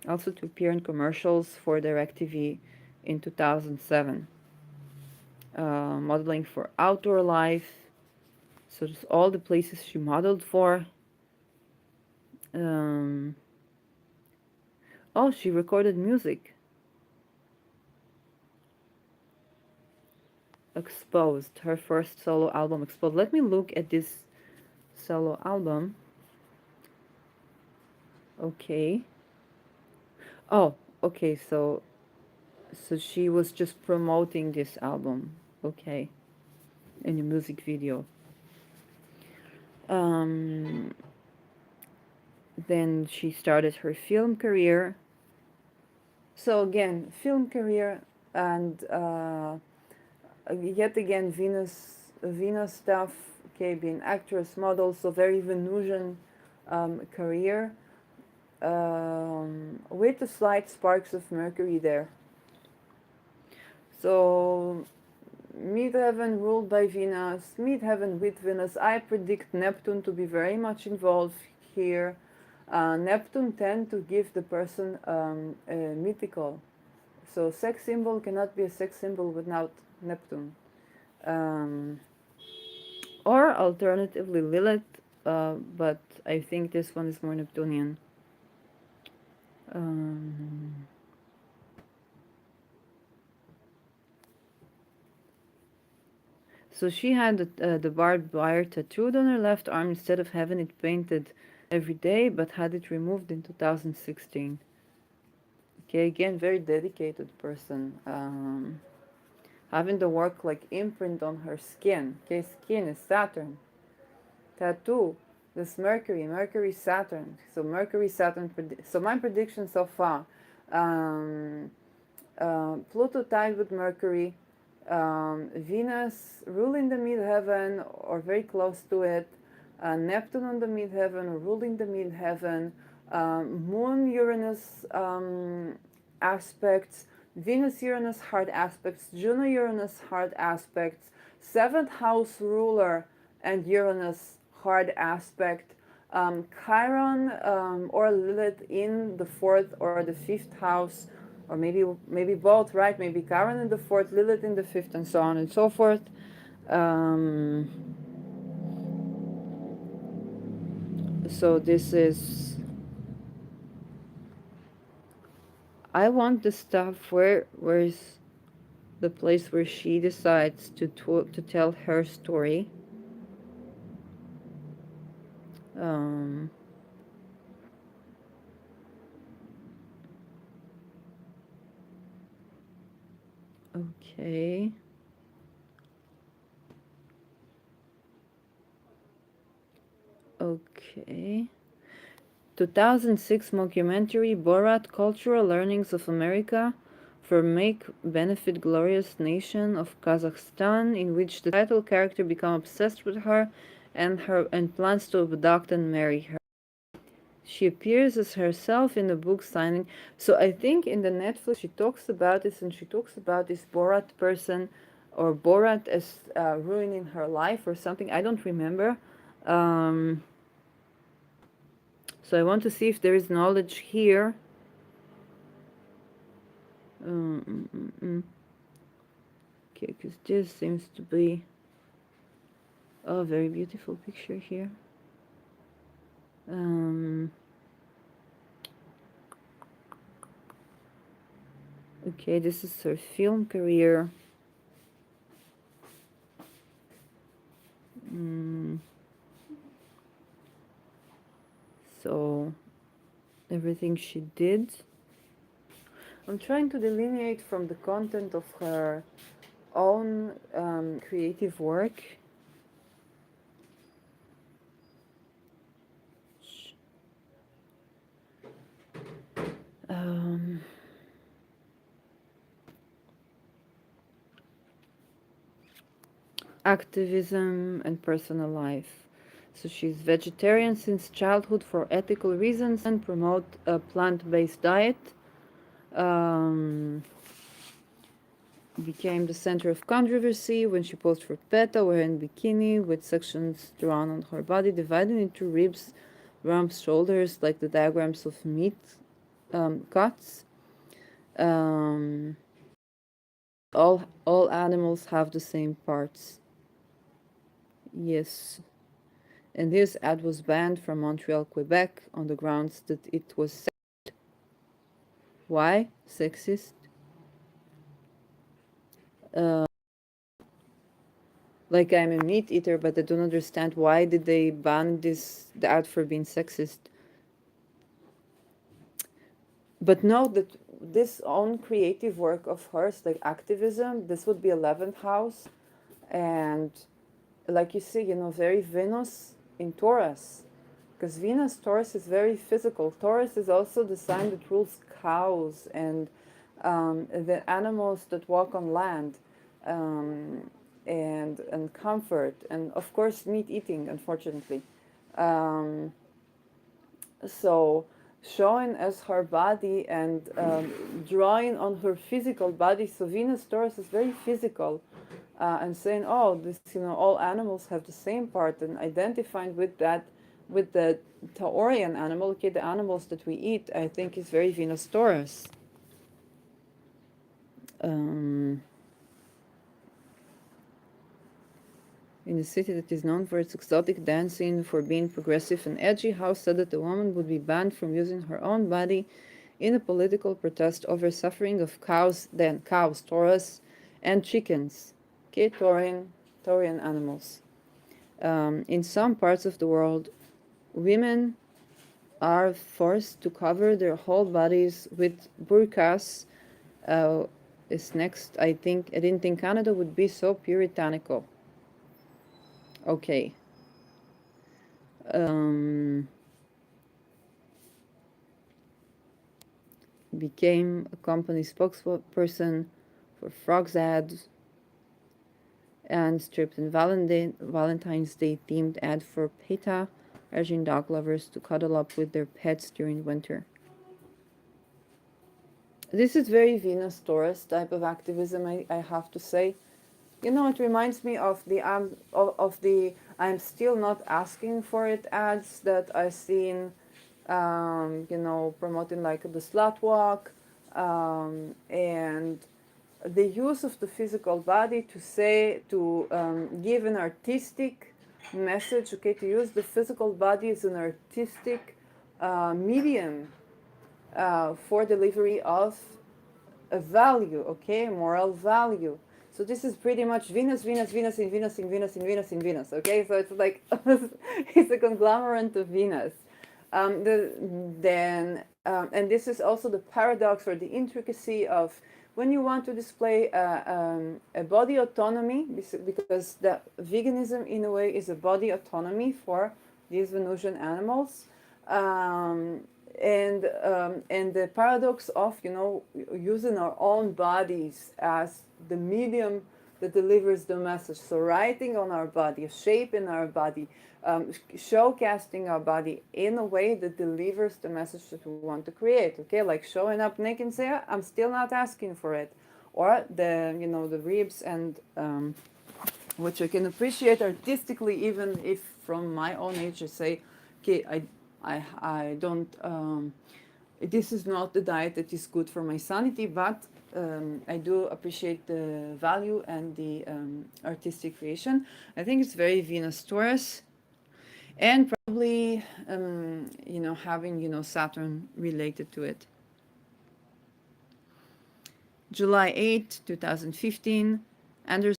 also to appear in commercials for DirecTV in 2007. Modeling for Outdoor Life. So just all the places she modeled for. Oh, she recorded music. Exposed, her first solo album, Exposed. Let me look at this solo album. Okay. Oh, okay, so she was just promoting this album. Okay. In a music video. Then she started her film career. So again, film career, and yet again Venus stuff. Okay, being actress, model, so very Venusian career, with the slight sparks of Mercury there. So midheaven ruled by Venus, midheaven with Venus. I predict Neptune to be very much involved here. Neptune tend to give the person a mythical. So sex symbol cannot be a sex symbol without Neptune. Or alternatively Lilith, but I think this one is more Neptunian. Um, so she had the barbed wire tattooed on her left arm instead of having it painted every day, but had it removed in 2016. Okay, again, very dedicated person. Having the work like imprint on her skin. Okay, skin is Saturn. Tattoo, this Mercury, Saturn. So Mercury, Saturn. So my prediction so far, Pluto tied with Mercury, Venus ruling the midheaven or very close to it, Neptune on the midheaven, ruling the midheaven, Moon Uranus aspects, Venus Uranus hard aspects, Juno Uranus hard aspects, seventh house ruler and Uranus hard aspect, Chiron or Lilith in the fourth or the fifth house, or maybe both, right? Maybe Chiron in the fourth, Lilith in the fifth, and so on and so forth. So this is. I want the stuff where's the place where she decides to tell her story. Okay. Okay. 2006 mockumentary Borat Cultural Learnings of America for Make Benefit Glorious Nation of Kazakhstan, in which the title character becomes obsessed with her and plans to abduct and marry her. She appears as herself in the book signing. So I think in the Netflix she talks about this, and she talks about this Borat person or Borat as ruining her life or something. I don't remember. So I want to see if there is knowledge here. Okay, because this seems to be a very beautiful picture here. Okay, this is her film career. So everything she did. I'm trying to delineate from the content of her own creative work. Activism and personal life. So she's vegetarian since childhood for ethical reasons and promote a plant-based diet. Became the center of controversy when she posed for PETA, wearing bikini with sections drawn on her body, divided into ribs, rumps, shoulders, like the diagrams of meat cuts. All animals have the same parts. Yes. And this ad was banned from Montreal, Quebec on the grounds that it was sexist. Why? Sexist? Like, I'm a meat eater, but I don't understand why did they ban the ad for being sexist. But note that this own creative work of hers, like activism, this would be 11th house, and like you see, very Venus in Taurus, because Venus Taurus is very physical. Taurus is also the sign that rules cows and the animals that walk on land, and comfort, and of course meat eating, unfortunately. So showing as her body and drawing on her physical body. So Venus Taurus is very physical, and saying, oh, this, all animals have the same part, and identifying with that, with the Taurian animal. Okay, the animals that we eat, I think, is very Venus Taurus. In a city that is known for its exotic dancing, for being progressive and edgy, House said that the woman would be banned from using her own body in a political protest over suffering of cows, Taurus, and chickens, okay, Taurian animals. In some parts of the world, women are forced to cover their whole bodies with burqas. Is next, I didn't think Canada would be so puritanical. Okay. Became a company spokesperson for Frogs ads and stripped in Valentine's Day themed ad for PETA, urging dog lovers to cuddle up with their pets during winter. This is very Venus Taurus type of activism, I have to say. You know, it reminds me of the I'm still not asking for it ads that I've seen, you know, promoting like the slut walk, and the use of the physical body to give an artistic message, okay, to use the physical body as an artistic medium for delivery of a value, okay, moral value. So this is pretty much Venus, Venus, Venus, in Venus, in Venus, in Venus, in Venus, okay? So it's like, it's a conglomerate of Venus. And this is also the paradox or the intricacy of when you want to display a body autonomy, because the veganism in a way is a body autonomy for these Venusian animals. And the paradox of, you know, using our own bodies as the medium that delivers the message. So writing on our body, a shape in our body, showcasing our body in a way that delivers the message that we want to create. Okay, like showing up naked and say, I'm still not asking for it, or the, you know, the ribs and which I can appreciate artistically, even if from my own age I say, okay, I don't. This is not the diet that is good for my sanity, but I do appreciate the value and the artistic creation. I think it's very Venus Taurus, and probably you know, having, you know, Saturn related to it. July 8, 2015, Anderson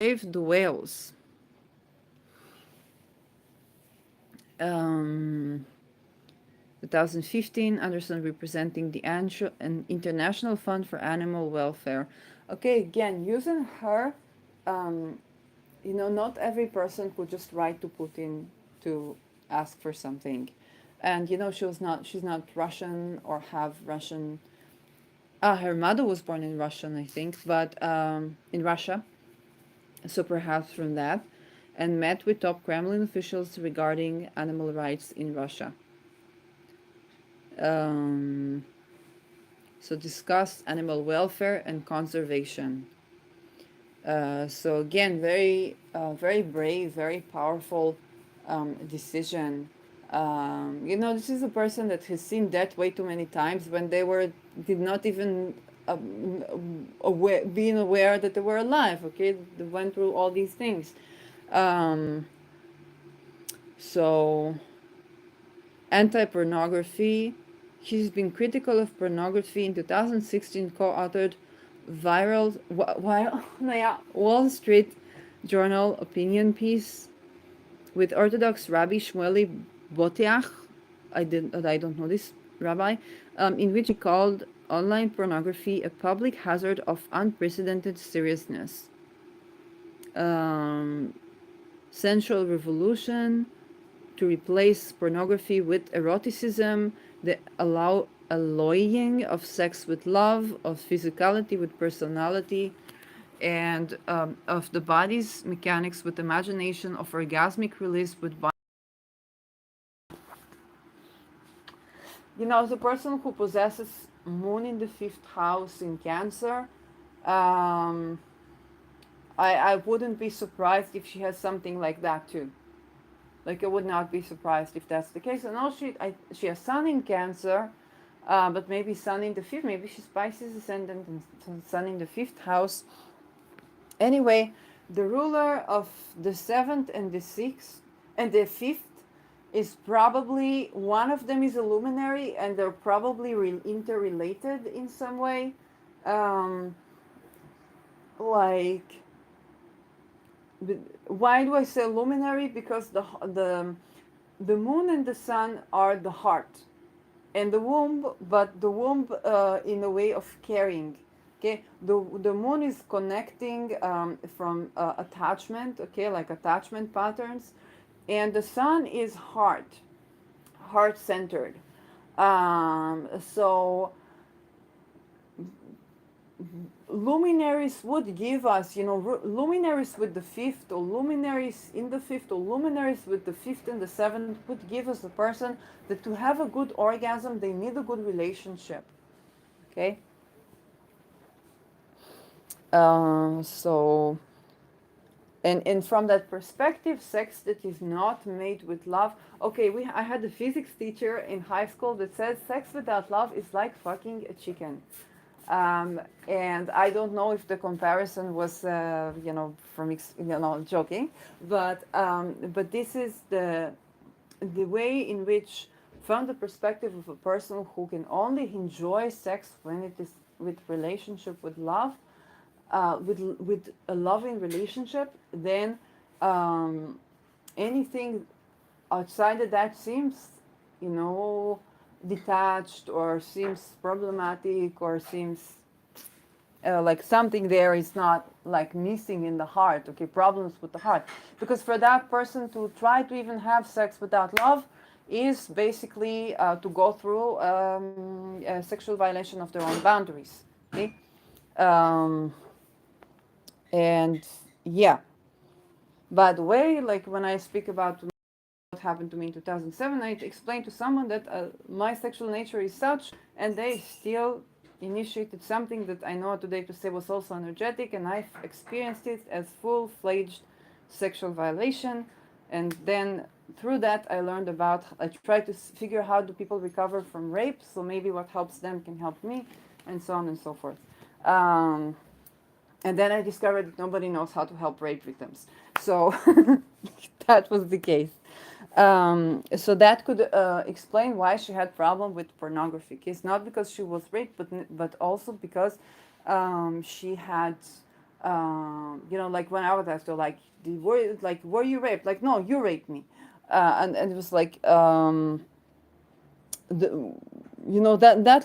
saved the whales. 2015, Anderson representing the International Fund for Animal Welfare. Okay, again, using her, you know, not every person could just write to Putin to ask for something. And, you know, she's not Russian or have Russian. Her mother was born in Russian, I think, but in Russia. So perhaps from that. And met with top Kremlin officials regarding animal rights in Russia. So discussed animal welfare and conservation. So again, very brave, very powerful decision. You know, this is a person that has seen death way too many times when they did not even being aware that they were alive. Okay, they went through all these things. So anti-pornography. She's been critical of pornography. In 2016, co-authored Wall Street Journal opinion piece with Orthodox Rabbi Shmueli Boteach. I don't know this rabbi, in which he called online pornography a public hazard of unprecedented seriousness. Sensual revolution to replace pornography with eroticism, the alloying of sex with love, of physicality with personality, and of the body's mechanics with imagination, of orgasmic release with body. You know, as a person who possesses Moon in the 5th house in Cancer, I wouldn't be surprised if she has something like that too. Like, I would not be surprised if that's the case. And also, she has Sun in Cancer, but maybe Sun in the 5th. Maybe she's Pisces ascendant and Sun in the 5th house. Anyway, the ruler of the 7th and the 6th and the 5th is probably, one of them is a luminary, and they're probably interrelated in some way. Um, like, why do I say luminary? Because the moon and the sun are the heart and the womb, but the womb in a way of caring. Okay, the moon is connecting from attachment. Okay, like attachment patterns, and the sun is heart centered. So luminaries would give us, luminaries with the fifth, or luminaries in the fifth, or luminaries with the fifth and the seventh would give us a person that to have a good orgasm, they need a good relationship. Okay? So, and from that perspective, sex that is not made with love. Okay, I had a physics teacher in high school that said sex without love is like fucking a chicken. And I don't know if the comparison was, from, joking, but this is the way in which, from the perspective of a person who can only enjoy sex when it is with relationship with love, with a loving relationship, then anything outside of that seems, you know, detached, or seems problematic, or seems like something there is not, like, missing in the heart. Okay, problems with the heart, because for that person to try to even have sex without love is basically to go through a sexual violation of their own boundaries. Okay, um, and yeah. By the way, like, when I speak about what happened to me in 2007, I explained to someone that my sexual nature is such, and they still initiated something that I know today to say was also energetic, and I've experienced it as full-fledged sexual violation. And then through that, I tried to figure how do people recover from rape, so maybe what helps them can help me, and so on and so forth. And then I discovered that nobody knows how to help rape victims. So that was the case. So that could explain why she had problem with pornography. It's not because she was raped, but also because she had, like, when I was asked her, like, were you raped? Like, no, you raped me, and it was like, that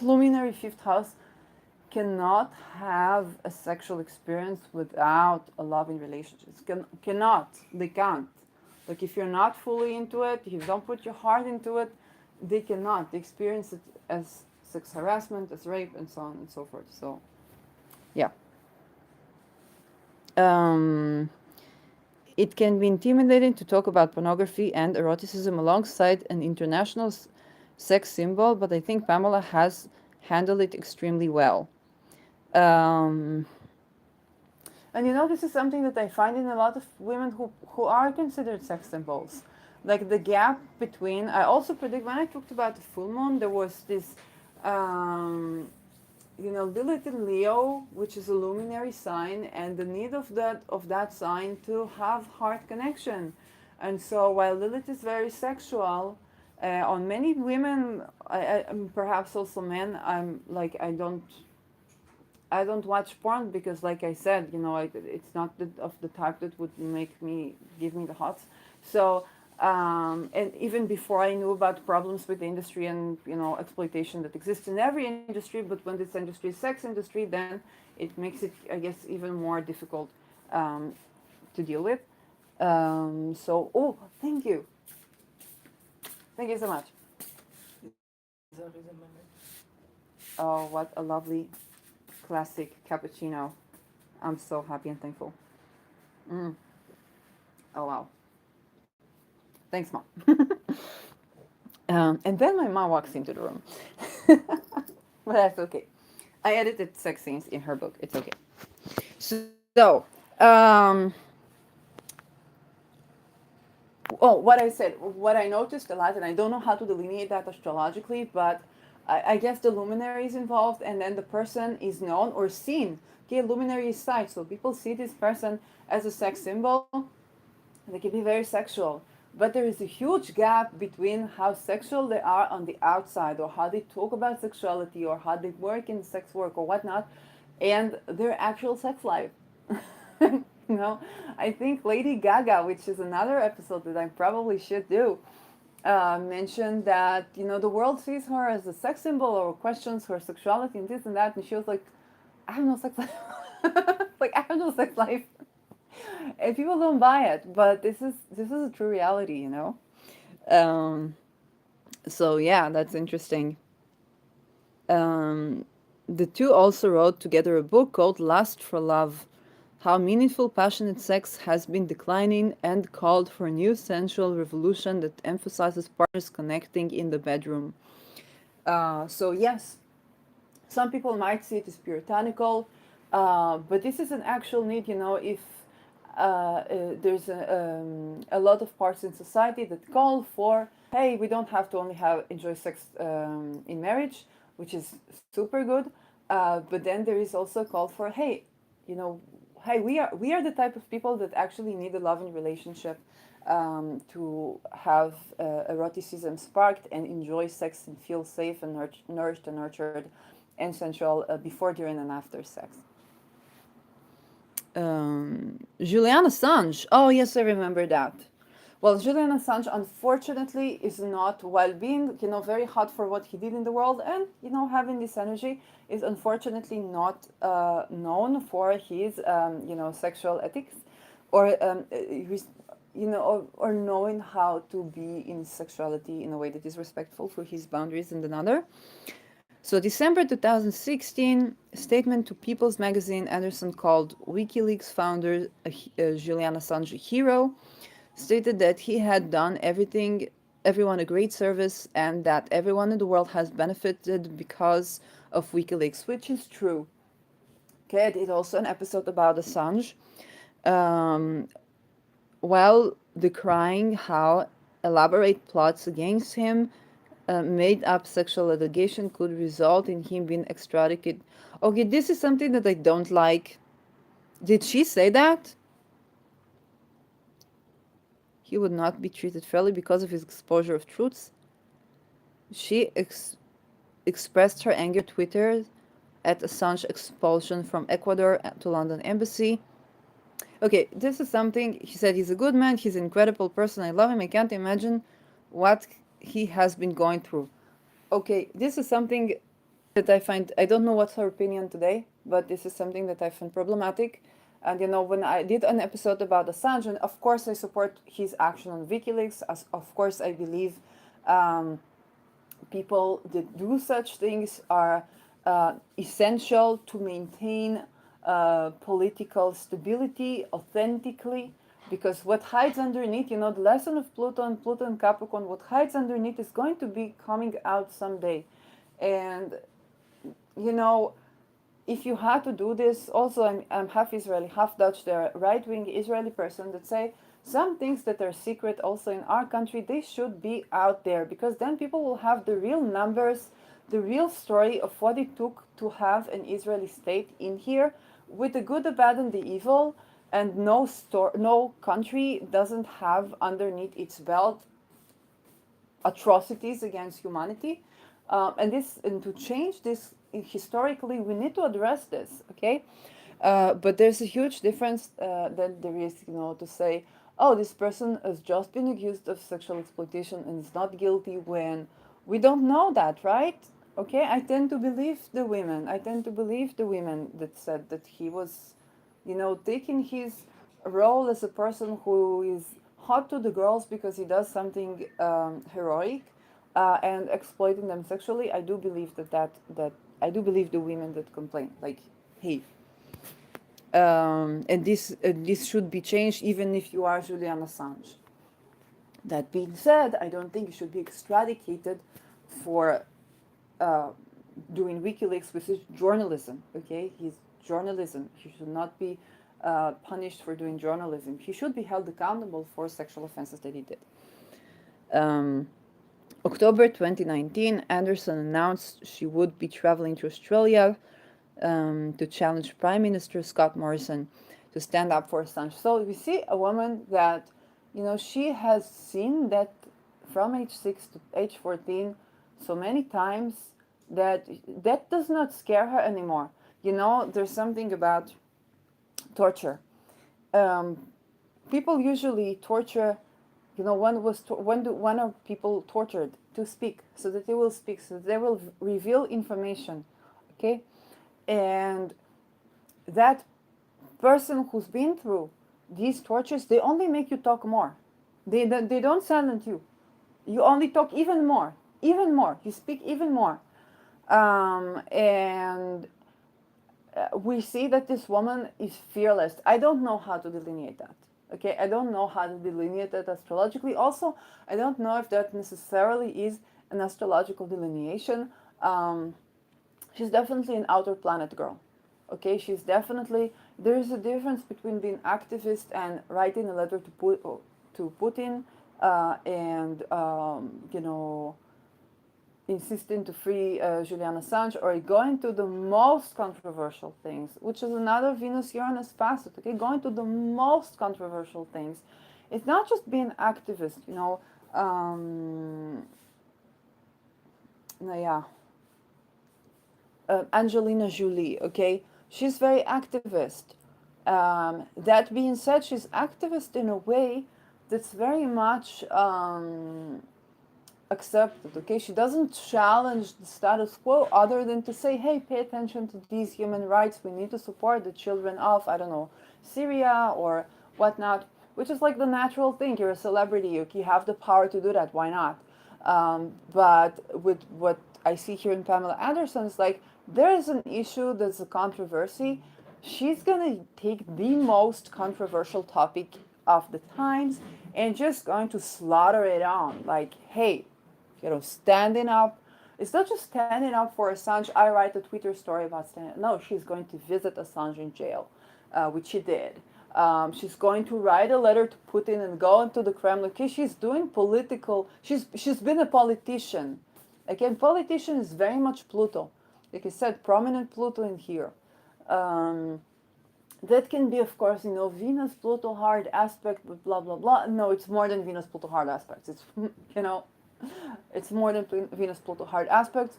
luminary fifth house cannot have a sexual experience without a loving relationship. They can't. Like, if you're not fully into it, if you don't put your heart into it, they cannot. They experience it as sex harassment, as rape, and so on and so forth. So, yeah. It can be intimidating to talk about pornography and eroticism alongside an international sex symbol, but I think Pamela has handled it extremely well. And this is something that I find in a lot of women who are considered sex symbols. Like, the gap between, I also predict, when I talked about the full moon, there was this, Lilith in Leo, which is a luminary sign, and the need of that sign to have heart connection. And so while Lilith is very sexual, on many women, perhaps also men, I don't watch porn because, like I said, it's not of the type that would give me the hots. So, and even before I knew about problems with the industry and, exploitation that exists in every industry, but when this industry is sex industry, then it makes it, I guess, even more difficult to deal with. Thank you. Thank you so much. Oh, what a lovely classic cappuccino. I'm so happy and thankful. Oh, wow. Thanks, Mom. And then my mom walks into the room. But that's okay. I edited sex scenes in her book. It's okay. So, what I noticed a lot, and I don't know how to delineate that astrologically, but I guess the luminary is involved, and then the person is known or seen. Okay, luminary is sight, so people see this person as a sex symbol. They can be very sexual. but there is a huge gap between how sexual they are on the outside, or how they talk about sexuality, or how they work in sex work or whatnot, and their actual sex life. you know, I think Lady Gaga, which is another episode that I probably should do, mentioned that the world sees her as a sex symbol or questions her sexuality and this and that, and she was like, I have no sex life. Like, I have no sex life. And people don't buy it, but this is a true reality. Um, so yeah, that's interesting. Um, the two also wrote together a book called Lust for Love: How Meaningful Passionate Sex Has Been Declining, and called for a new sensual revolution that emphasizes partners connecting in the bedroom. So yes, some people might see it as puritanical, but this is an actual need. If there's a lot of parts in society that call for, hey, we don't have to only have enjoy sex in marriage, which is super good, but then there is also a call for, hey, you know hey, we are the type of people that actually need a loving relationship, to have eroticism sparked and enjoy sex and feel safe and nourished and nurtured and sensual, before, during, and after sex. Julian Assange. Oh, yes, I remember that. Well, Julian Assange, unfortunately, is not, while being, very hot for what he did in the world, and, having this energy, is unfortunately not known for his, sexual ethics, or, or knowing how to be in sexuality in a way that is respectful for his boundaries and another. So, December 2016, a statement to People's Magazine, Anderson called WikiLeaks founder Julian Assange a hero, stated that he had done everyone a great service, and that everyone in the world has benefited because of WikiLeaks, which is true. Okay, I did also an episode about Assange, um, while decrying how elaborate plots against him, made up sexual allegation, could result in him being extradited. Okay, this is something that I don't like. Did she say that? He would not be treated fairly because of his exposure of truths. She expressed her anger on Twitter at Assange expulsion from Ecuador to London embassy. Okay, this is something he said. He's a good man. He's an incredible person. I love him. I can't imagine what he has been going through. Okay, this is something that I find, I don't know what's her opinion today, but this is something that I find problematic. And when I did an episode about Assange, and of course I support his action on WikiLeaks, as of course I believe, people that do such things are essential to maintain political stability authentically. Because what hides underneath, the lesson of Pluto and Capricorn, what hides underneath is going to be coming out someday. And, you know, if you had to do this, also I'm half Israeli, half Dutch, they're right-wing Israeli person that say some things that are secret also in our country, they should be out there, because then people will have the real numbers, the real story of what it took to have an Israeli state in here, with the good, the bad, and the evil. And no country doesn't have underneath its belt atrocities against humanity. And to change this historically, we need to address this, okay? But there's a huge difference that there is, to say, oh, this person has just been accused of sexual exploitation and is not guilty, when we don't know that, right? Okay, I tend to believe the women. I tend to believe the women that said that he was, taking his role as a person who is hot to the girls because he does something heroic, and exploiting them sexually. I do believe that I do believe the women that complain, like, hey, and this should be changed, even if you are Julian Assange. That being said, I don't think you should be extradited for doing WikiLeaks, which is journalism. Okay, he's journalism. He should not be punished for doing journalism. He should be held accountable for sexual offenses that he did. October 2019, Anderson announced she would be traveling to Australia to challenge Prime Minister Scott Morrison to stand up for Assange. So we see a woman that she has seen that from age 6 to age 14 so many times that that does not scare her anymore. There's something about torture. Um, People usually torture. When are people tortured to speak, so that they will speak, so that they will reveal information, okay? And that person who's been through these tortures, they only make you talk more. They don't silence you. You only talk even more, even more. You speak even more. And we see that this woman is fearless. I don't know how to delineate that. Okay, I don't know how to delineate that astrologically. Also, I don't know if that necessarily is an astrological delineation. Um, she's definitely an outer planet girl. Okay, she's definitely, there is a difference between being activist and writing a letter to Putin, and insisting to free Julian Assange, or going to the most controversial things, which is another Venus Uranus facet. Okay, going to the most controversial things. It's not just being activist. Yeah, Angelina Jolie. Okay, she's very activist. That being said, she's activist in a way that's very much accepted. Okay, she doesn't challenge the status quo other than to say, hey, pay attention to these human rights. We need to support the children of, I don't know, Syria or whatnot, which is like the natural thing. You're a celebrity, you have the power to do that. Why not? But with what I see here in Pamela Anderson, it's like there is an issue, there's a controversy. She's gonna take the most controversial topic of the times and just going to slaughter it on. Like, hey, standing up. It's not just standing up for Assange. I write a Twitter story about standing. No, she's going to visit Assange in jail, which she did. She's going to write a letter to Putin and go into the Kremlin. Okay, she's doing political. She's been a politician. Again, politician is very much Pluto. Like I said, prominent Pluto in here. Um, that can be, of course, Venus Pluto hard aspect, but blah blah blah. No, it's more than Venus Pluto hard aspects. It's you know it's more than Venus Pluto hard aspects.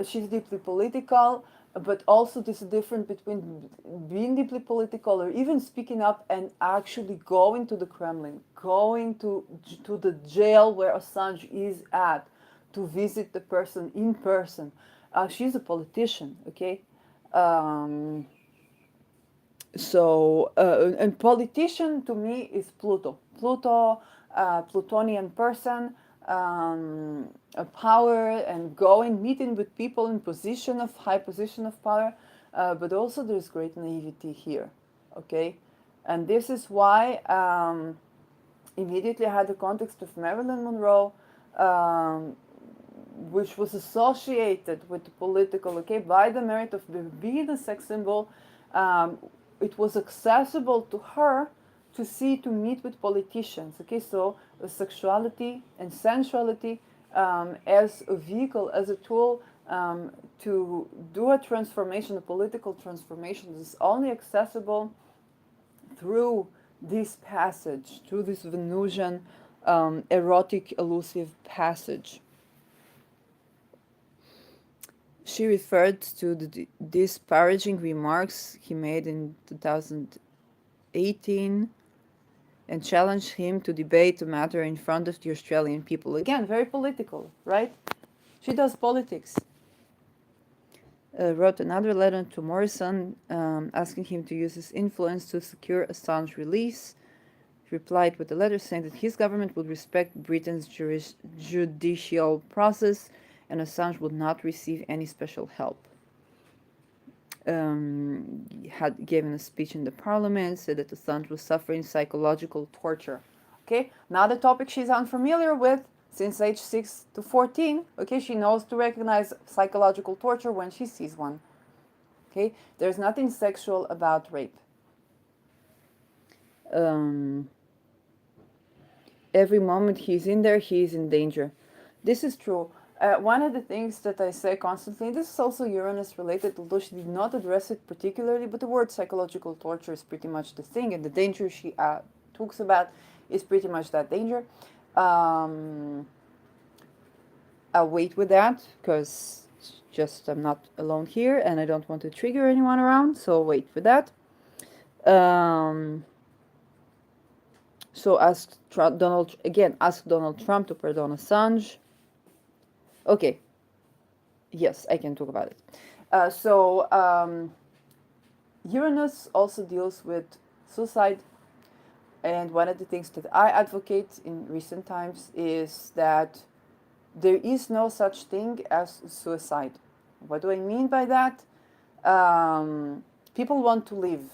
She's deeply political, but also this difference between being deeply political or even speaking up and actually going to the Kremlin, going to the jail where Assange is at, to visit the person in person. She's a politician, okay? Um, and politician to me is Pluto. Plutonian person, a power and going, meeting with people in high position of power, but also there's great naivety here, okay? And this is why immediately I had the context of Marilyn Monroe, um, which was associated with the political, okay, by the merit of being a sex symbol. Um, it was accessible to her to meet with politicians, okay, so sexuality and sensuality as a vehicle, as a tool to do a transformation, a political transformation, is only accessible through this passage, through this Venusian erotic, elusive passage. She referred to the disparaging remarks he made in 2018 and challenged him to debate the matter in front of the Australian people. Again, very political, right? She does politics. Wrote another letter to Morrison asking him to use his influence to secure Assange's release. He replied with a letter saying that his government would respect Britain's judicial process and Assange would not receive any special help. He had given a speech in the parliament, said that Assange was suffering psychological torture. Okay, now the topic she's unfamiliar with since age 6 to 14. Okay, she knows to recognize psychological torture when she sees one. Okay, there's nothing sexual about rape. Every moment he's in there, he's in danger. This is true. One of the things that I say constantly, this is also Uranus related, although she did not address it particularly, but the word psychological torture is pretty much the thing, and the danger she talks about is pretty much that danger. I'll wait with that because just I'm not alone here and I don't want to trigger anyone around, so I'll wait with that. So ask Donald Trump to pardon Assange. Okay, yes, I can talk about it. Uranus also deals with suicide, and one of the things that I advocate in recent times is that there is no such thing as suicide. What do I mean by that? People want to live,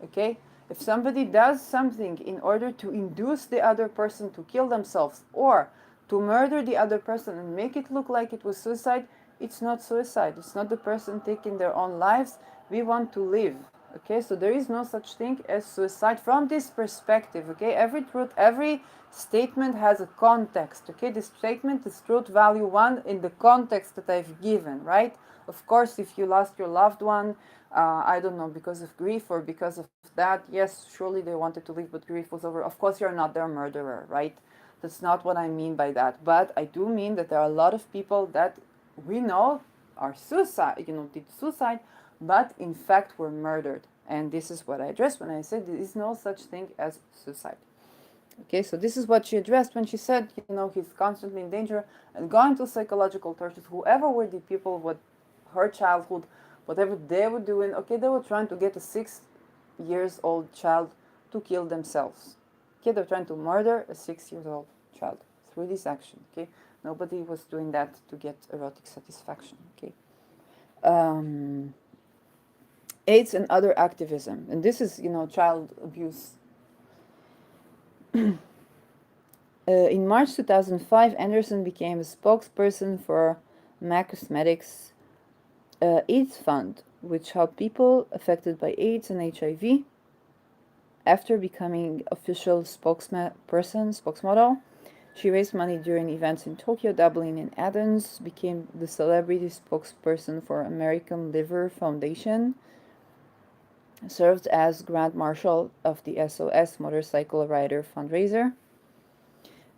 okay? If somebody does something in order to induce the other person to kill themselves or to murder the other person and make it look like it was suicide, it's not suicide. It's not the person taking their own lives. We want to live, okay? So there is no such thing as suicide from this perspective, okay? Every statement has a context, okay? This statement is truth value 1 in the context that I've given, right? Of course, if you lost your loved one, I don't know, because of grief or because of that, yes, surely they wanted to leave, but grief was over. Of course, you're not their murderer, right? That's not what I mean by that. But I do mean that there are a lot of people that we know are did suicide, but in fact were murdered. And this is what I addressed when I said there is no such thing as suicide. Okay, so this is what she addressed when she said, he's constantly in danger and going to psychological tortures. Whoever were the people, what her childhood, whatever they were doing, okay, they were trying to get a 6-year-old child to kill themselves. Okay, they're trying to murder a 6-year-old child through this action. Okay, nobody was doing that to get erotic satisfaction. Okay, AIDS and other activism, and this is child abuse. In March 2005, Anderson became a spokesperson for MAC Cosmetics AIDS Fund, which helped people affected by AIDS and HIV. After becoming official spokesmodel, she raised money during events in Tokyo, Dublin, and Athens, became the celebrity spokesperson for American Liver Foundation, served as Grand Marshal of the SOS Motorcycle Rider fundraiser.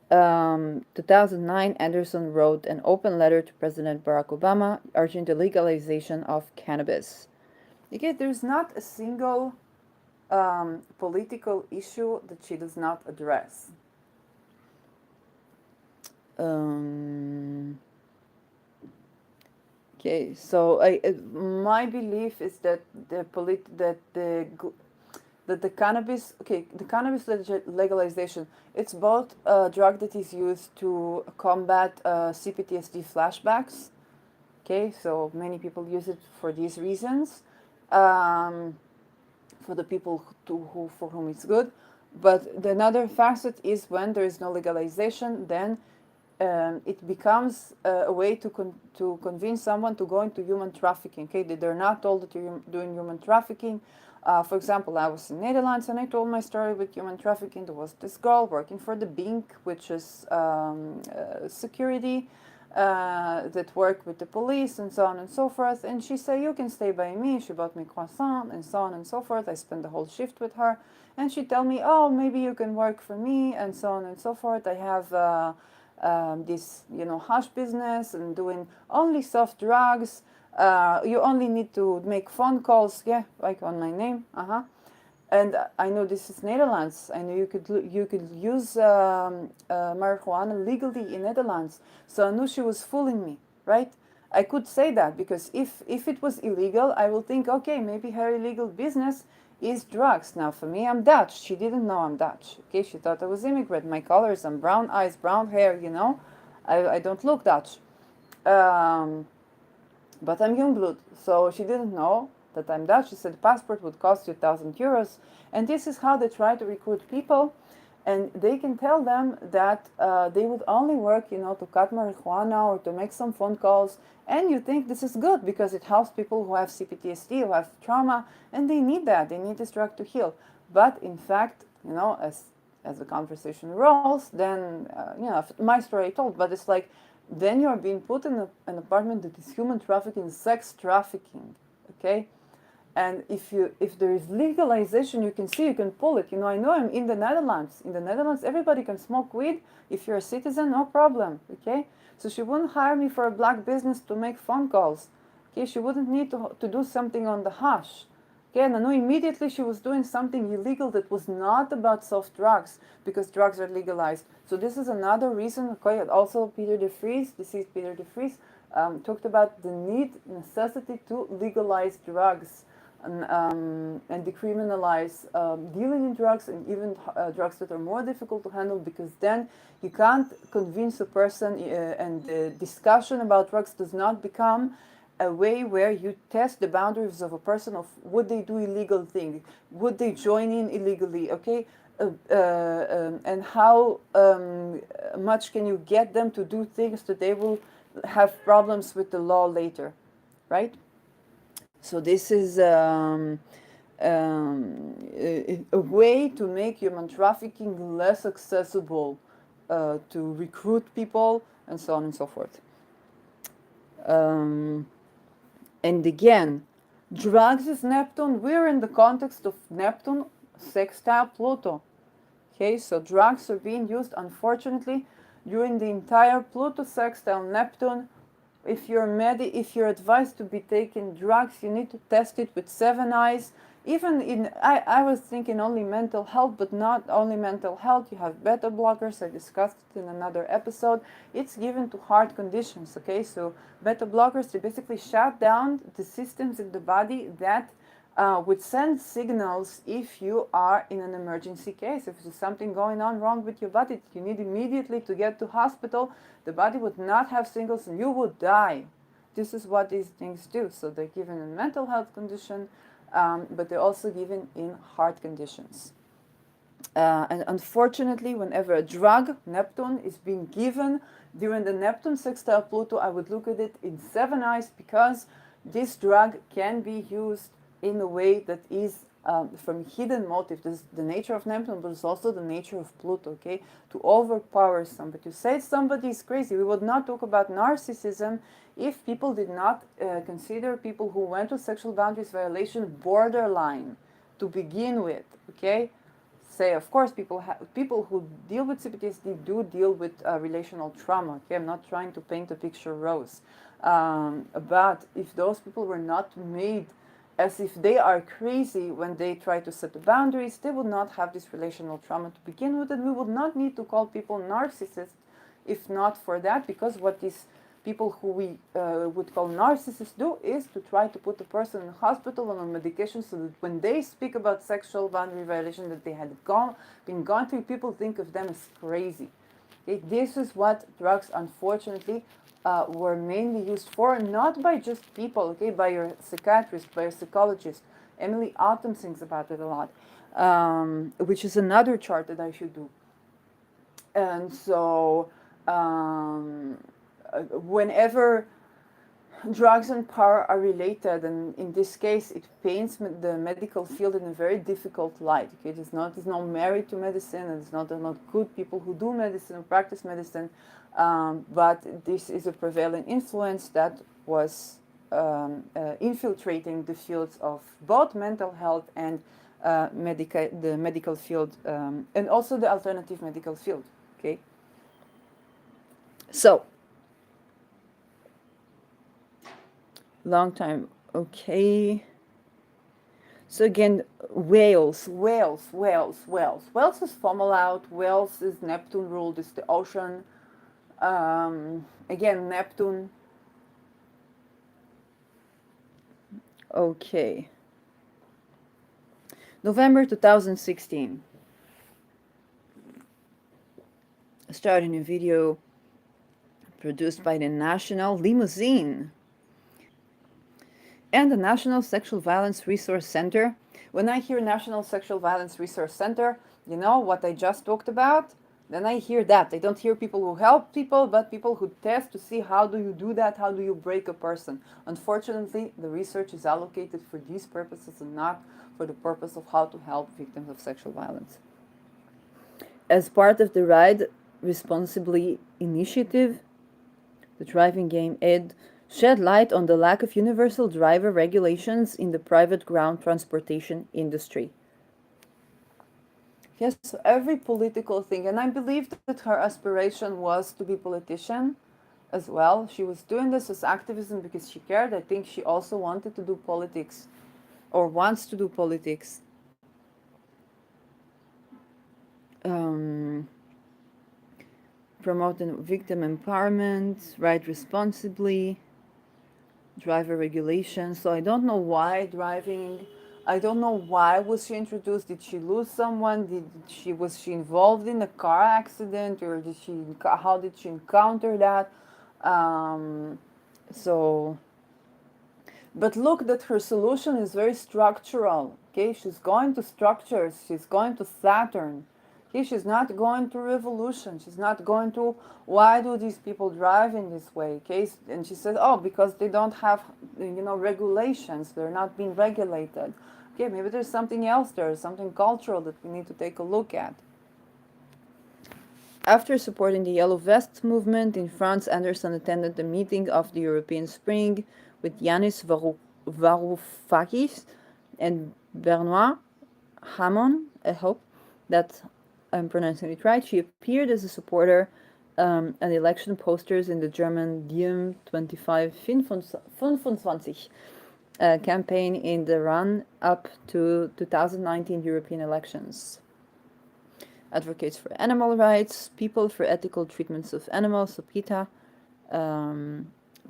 2009, Anderson wrote an open letter to President Barack Obama urging the legalization of cannabis. Okay, there's not a single political issue that she does not address. Okay, so my belief is that the cannabis, the cannabis legalization, it's both a drug that is used to combat CPTSD flashbacks. Okay, so many people use it for these reasons. For the people for whom it's good. But the another facet is when there is no legalization, then it becomes a way to convince someone to go into human trafficking. Okay, they're not told that you're doing human trafficking. For example, I was in Netherlands and I told my story with human trafficking. There was this girl working for the Bink, which is security that work with the police and so on and so forth. And she said, you can stay by me. She bought me croissant and so on and so forth. I spent the whole shift with her. And she told me, oh, maybe you can work for me and so on and so forth. I have this, hush business and doing only soft drugs. You only need to make phone calls, like on my name, And I know this is Netherlands. I know you could use marijuana legally in Netherlands. So I knew she was fooling me, right? I could say that because if it was illegal, I will think, okay, maybe her illegal business is drugs. Now, for me, I'm Dutch. She didn't know I'm Dutch. Okay, she thought I was immigrant. My colors, I'm brown eyes, brown hair. I don't look Dutch, but I'm young blood. So she didn't know that I'm Dutch. She said the passport would cost you €1,000, and this is how they try to recruit people. And they can tell them that they would only work, to cut marijuana or to make some phone calls. And you think this is good because it helps people who have CPTSD, who have trauma, and they need that. They need this drug to heal. But in fact, as the conversation rolls, then, my story I told, but it's like, then you're being put in an apartment that is human trafficking, sex trafficking, okay? And if there is legalization, you can see, you can pull it. I know I'm in the Netherlands. In the Netherlands, everybody can smoke weed. If you're a citizen, no problem. Okay, so she wouldn't hire me for a black business to make phone calls. Okay, she wouldn't need to do something on the hash. Okay, and I know immediately she was doing something illegal that was not about soft drugs, because drugs are legalized. So this is another reason. Okay, also Peter de Vries, deceased Peter de Vries, talked about the necessity to legalize drugs and decriminalize dealing in drugs, and even drugs that are more difficult to handle, because then you can't convince a person, and the discussion about drugs does not become a way where you test the boundaries of a person of would they do illegal things, would they join in illegally, okay, and how much can you get them to do things that they will have problems with the law later, right? So this is a way to make human trafficking less accessible to recruit people, and so on and so forth. And again, drugs is Neptune. We're in the context of Neptune sextile Pluto. Okay, so drugs are being used, unfortunately, during the entire Pluto sextile Neptune. If you're advised to be taking drugs, you need to test it with 7 eyes. Even I was thinking only mental health, but not only mental health. You have beta blockers. I discussed it in another episode. It's given to heart conditions. Okay, so beta blockers, they basically shut down the systems in the body that would send signals if you are in an emergency case. If there's something going on wrong with your body, you need immediately to get to hospital. The body would not have signals and you would die. This is what these things do. So they're given in mental health condition, but they're also given in heart conditions. And unfortunately, whenever a drug, Neptune, is being given during the Neptune sextile Pluto, I would look at it in 7 eyes, because this drug can be used in a way that is from hidden motive. This is the nature of Neptune, but it's also the nature of Pluto, okay? To overpower somebody, to say somebody is crazy. We would not talk about narcissism if people did not consider people who went to sexual boundaries violation borderline to begin with, okay? Say, of course, people who deal with CPTSD do deal with relational trauma. Okay, I'm not trying to paint a picture rose, but if those people were not made as if they are crazy when they try to set the boundaries, they would not have this relational trauma to begin with, and we would not need to call people narcissists if not for that, because what these people who we would call narcissists do is to try to put the person in hospital and on medication, so that when they speak about sexual boundary violation that they had been gone through, people think of them as crazy. Okay? This is what drugs, unfortunately, were mainly used for, not by just people, okay, by your psychiatrist, by your psychologist. Emily Autumn thinks about it a lot, which is another chart that I should do. And so whenever drugs and power are related, and in this case it paints the medical field in a very difficult light. Okay, it's not married to medicine, and it's not good people who do medicine or practice medicine, but this is a prevailing influence that was infiltrating the fields of both mental health and the medical field, and also the alternative medical field. Okay, so long time. Okay. So again, Wales is formal out. Wales is Neptune ruled. It's the ocean. Again, Neptune. Okay. November 2016. Starting a video produced by the National Limousine and the National Sexual Violence Resource Center. When I hear National Sexual Violence Resource Center, you know what I just talked about? Then I hear that. I don't hear people who help people, but people who test to see how do you do that, how do you break a person. Unfortunately, the research is allocated for these purposes and not for the purpose of how to help victims of sexual violence. As part of the Ride Responsibly initiative, the Driving Game Ed shed light on the lack of universal driver regulations in the private ground transportation industry. Yes, so every political thing, and I believe that her aspiration was to be politician as well. She was doing this as activism because she cared. I think she also wanted to do politics, or wants to do politics. Promoting victim empowerment, ride responsibly, driver regulations. So I don't know why driving. I don't know why was she introduced. Did she lose someone? Was she involved in a car accident, or how did she encounter that? Um, so, but look that her solution is very structural. Okay, she's going to structures. She's going to Saturn. Okay, she's not going to revolution. She's not going to why do these people drive in this way. Okay, and she says, oh, because they don't have regulations. They're not being regulated. Okay, maybe there's something else there, something cultural that we need to take a look at. After supporting the Yellow Vest movement in France, Anderson attended the meeting of the European Spring with Yanis Varoufakis and Benoit Hamon. I hope that I'm pronouncing it right. She appeared as a supporter on election posters in the German Diem 25 campaign in the run-up to 2019 European elections. Advocates for animal rights, people for ethical treatments of animals, so PETA.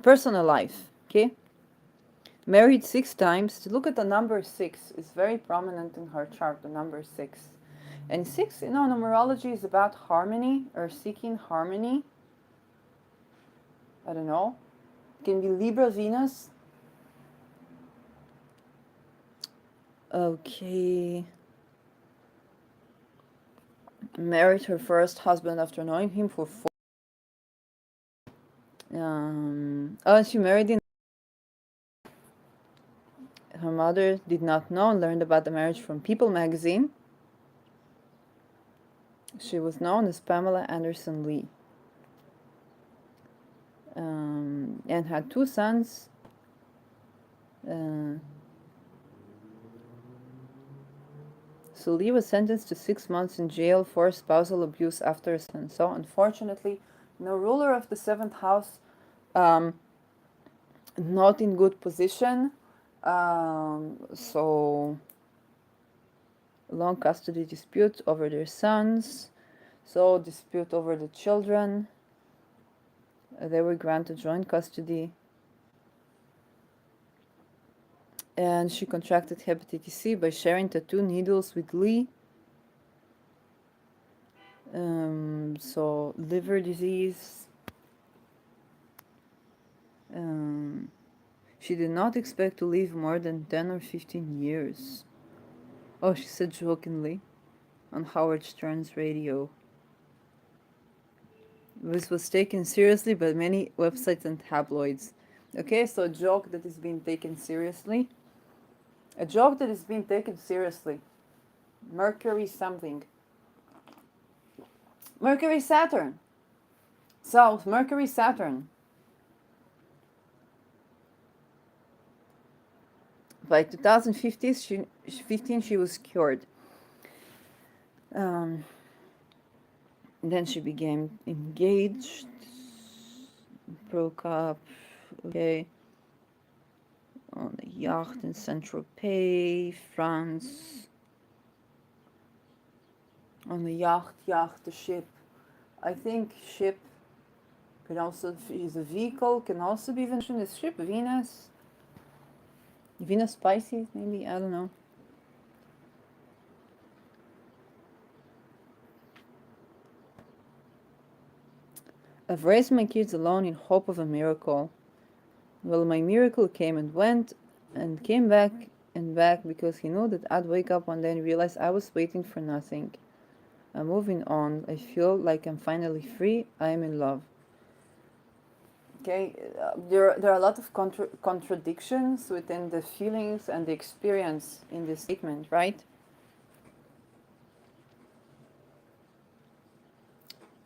Personal life, okay? Married 6 times. Look at the number 6. It's very prominent in her chart, the number 6. And 6, numerology is about harmony or seeking harmony. I don't know. It can be Libra Venus. Okay. Married her first husband after knowing him for 4. She married in. Her mother did not know and learned about the marriage from People magazine. She was known as Pamela Anderson Lee. And had 2 sons. So Lee was sentenced to 6 months in jail for spousal abuse after a son. So unfortunately, no ruler of the 7th house, not in good position. So long custody dispute over their sons. So dispute over the children. They were granted joint custody. And she contracted hepatitis C by sharing tattoo needles with Lee. So liver disease. She did not expect to live more than 10 or 15 years. Oh, she said jokingly on Howard Stern's radio. This was taken seriously by many websites and tabloids. Okay, so a joke that is being taken seriously. A joke that is being taken seriously. Mercury something. Mercury Saturn. So, Mercury Saturn. By 2015, she was cured. Then she became engaged, broke up, okay, on a yacht in Saint-Tropez, France. On the yacht, the ship. I think ship can also is a vehicle, can also be mentioned as ship, Venus. Venus Pisces, maybe, I don't know. I've raised my kids alone in hope of a miracle. Well, my miracle came and went, and came back and back because he knew that I'd wake up one day and realize I was waiting for nothing. I'm moving on. I feel like I'm finally free. I am in love. Okay, there are a lot of contradictions within the feelings and the experience in this statement, right?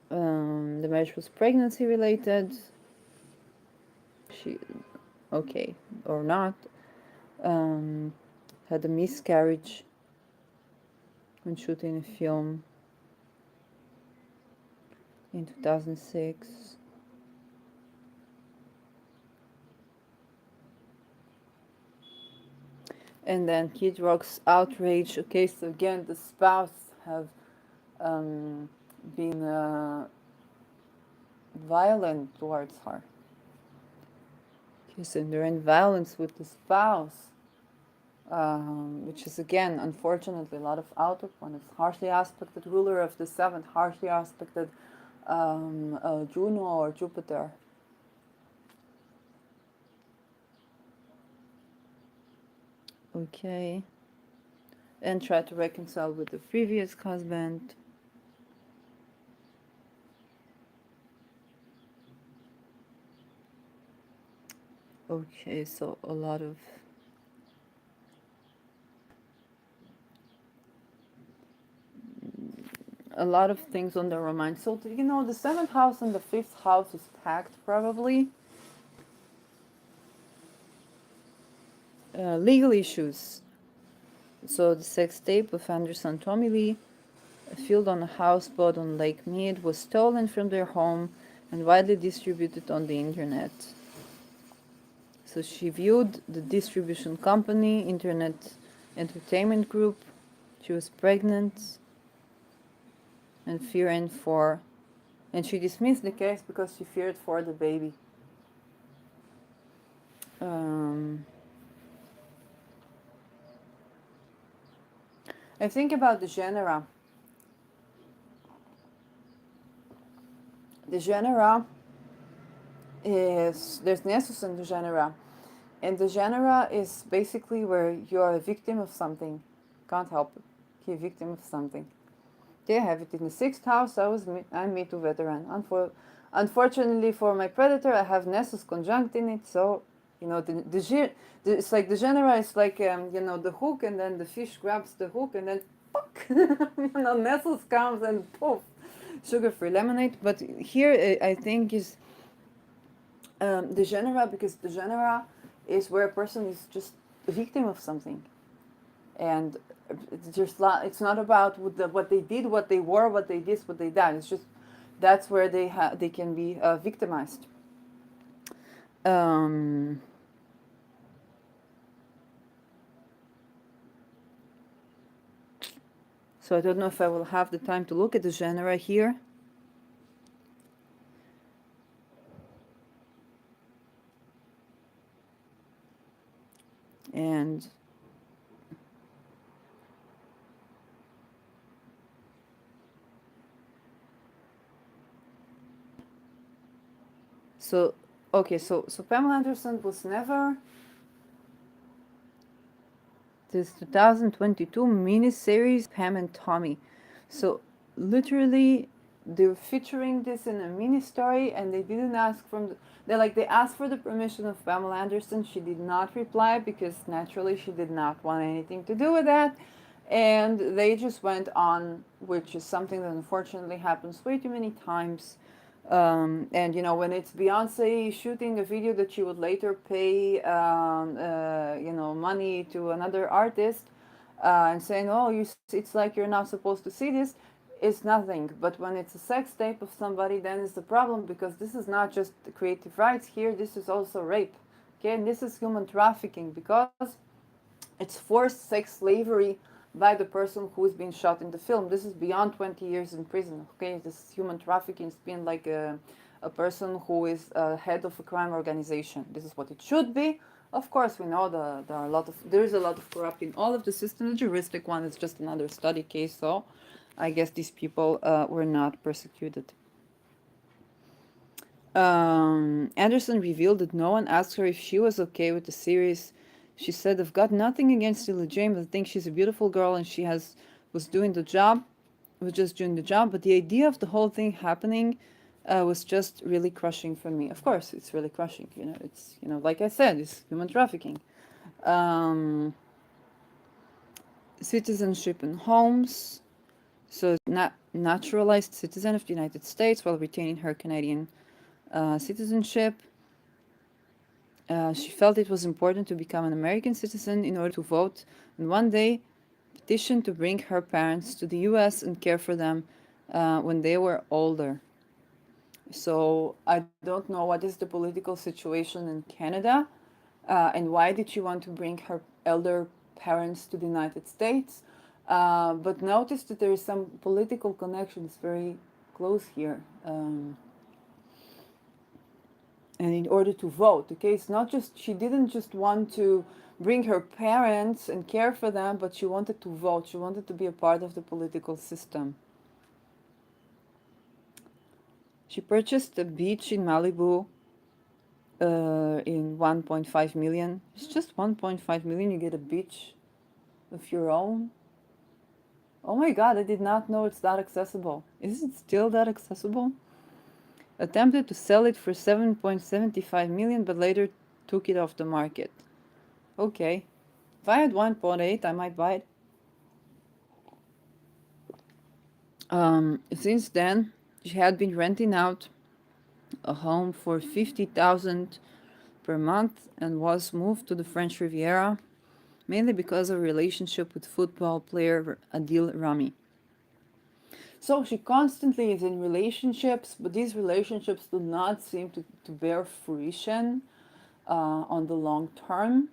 The marriage was pregnancy related. she, okay, or not, had a miscarriage when shooting a film in 2006. And then Kid Rock's outrage. Okay, so again, the spouse have been violent towards her. Okay, so they're in violence with the spouse, which is again, unfortunately, a lot of outlook when it's harshly aspected ruler of the seventh, harshly aspected Juno or Jupiter. Okay. And try to reconcile with the previous husband. Okay, so a lot of things on their mind. So you know, the seventh house and the fifth house is packed probably. Legal issues. So the sex tape of Anderson Tommy Lee, filmed on a houseboat on Lake Mead, was stolen from their home and widely distributed on the internet. So she viewed the distribution company, Internet Entertainment Group. She was pregnant and and she dismissed the case because she feared for the baby. I think about the genera. The genera there's Nessus in the genera. And the genera is basically where you're a victim of something. Can't help it. You're a victim of something. They have it in the sixth house. I'm Me Too veteran. Unfortunately for my predator, I have Nessus conjunct in it. So, you know, it's like the genera is like, you know, the hook, and then the fish grabs the hook, and then, fuck, you know, Nessus comes and poof, sugar-free lemonade. But here, I think is the genera, because the genera is where a person is just a victim of something, and it's not about what they did, what they were, what they did, what they done. It's just that's where they can be victimized. So I don't know if I will have the time to look at the genera here. And so, okay, so Pamela Anderson was never this 2022 miniseries Pam and Tommy. So literally they're featuring this in a mini story, and they didn't ask they asked for the permission of Pamela Anderson. She did not reply because naturally she did not want anything to do with that. And they just went on, which is something that unfortunately happens way too many times. And you know, when it's Beyonce shooting a video that she would later pay, you know, money to another artist, and saying, "Oh, it's like you're not supposed to see this," it's nothing. But when it's a sex tape of somebody, then it's the problem, because this is not just the creative rights here. This is also rape. Okay, and this is human trafficking, because it's forced sex slavery by the person who is being shot in the film. This is beyond 20 years in prison. Okay, this human trafficking is being like a person who is head of a crime organization. This is what it should be. Of course, we know there is a lot of corruption in all of the systems. The juristic one is just another study case. So, I guess these people were not persecuted. Anderson revealed that no one asked her if she was okay with the series. She said, "I've got nothing against Lily James. I think she's a beautiful girl, and she was doing the job, was just doing the job. But the idea of the whole thing happening was just really crushing for me. Of course, it's really crushing. You know, it's, you know, like I said, it's human trafficking. Citizenship in homes. So naturalized citizen of the United States while retaining her Canadian citizenship. She felt it was important to become an American citizen in order to vote, and one day petitioned to bring her parents to the US and care for them when they were older. So I don't know what is the political situation in Canada, and why did she want to bring her elder parents to the United States. But notice that there is some political connections very close here. And in order to vote, okay, it's not just, she didn't just want to bring her parents and care for them, but she wanted to vote. She wanted to be a part of the political system. She purchased a beach in Malibu in 1.5 million. It's just 1.5 million. You get a beach of your own. Oh my God, I did not know it's that accessible. Is it still that accessible? Attempted to sell it for 7.75 million, but later took it off the market. Okay. If I had 1.8, I might buy it. Since then, she had been renting out a home for 50,000 per month and was moved to the French Riviera, mainly because of a relationship with football player Adil Rami. So she constantly is in relationships, but these relationships do not seem to bear fruition on the long term.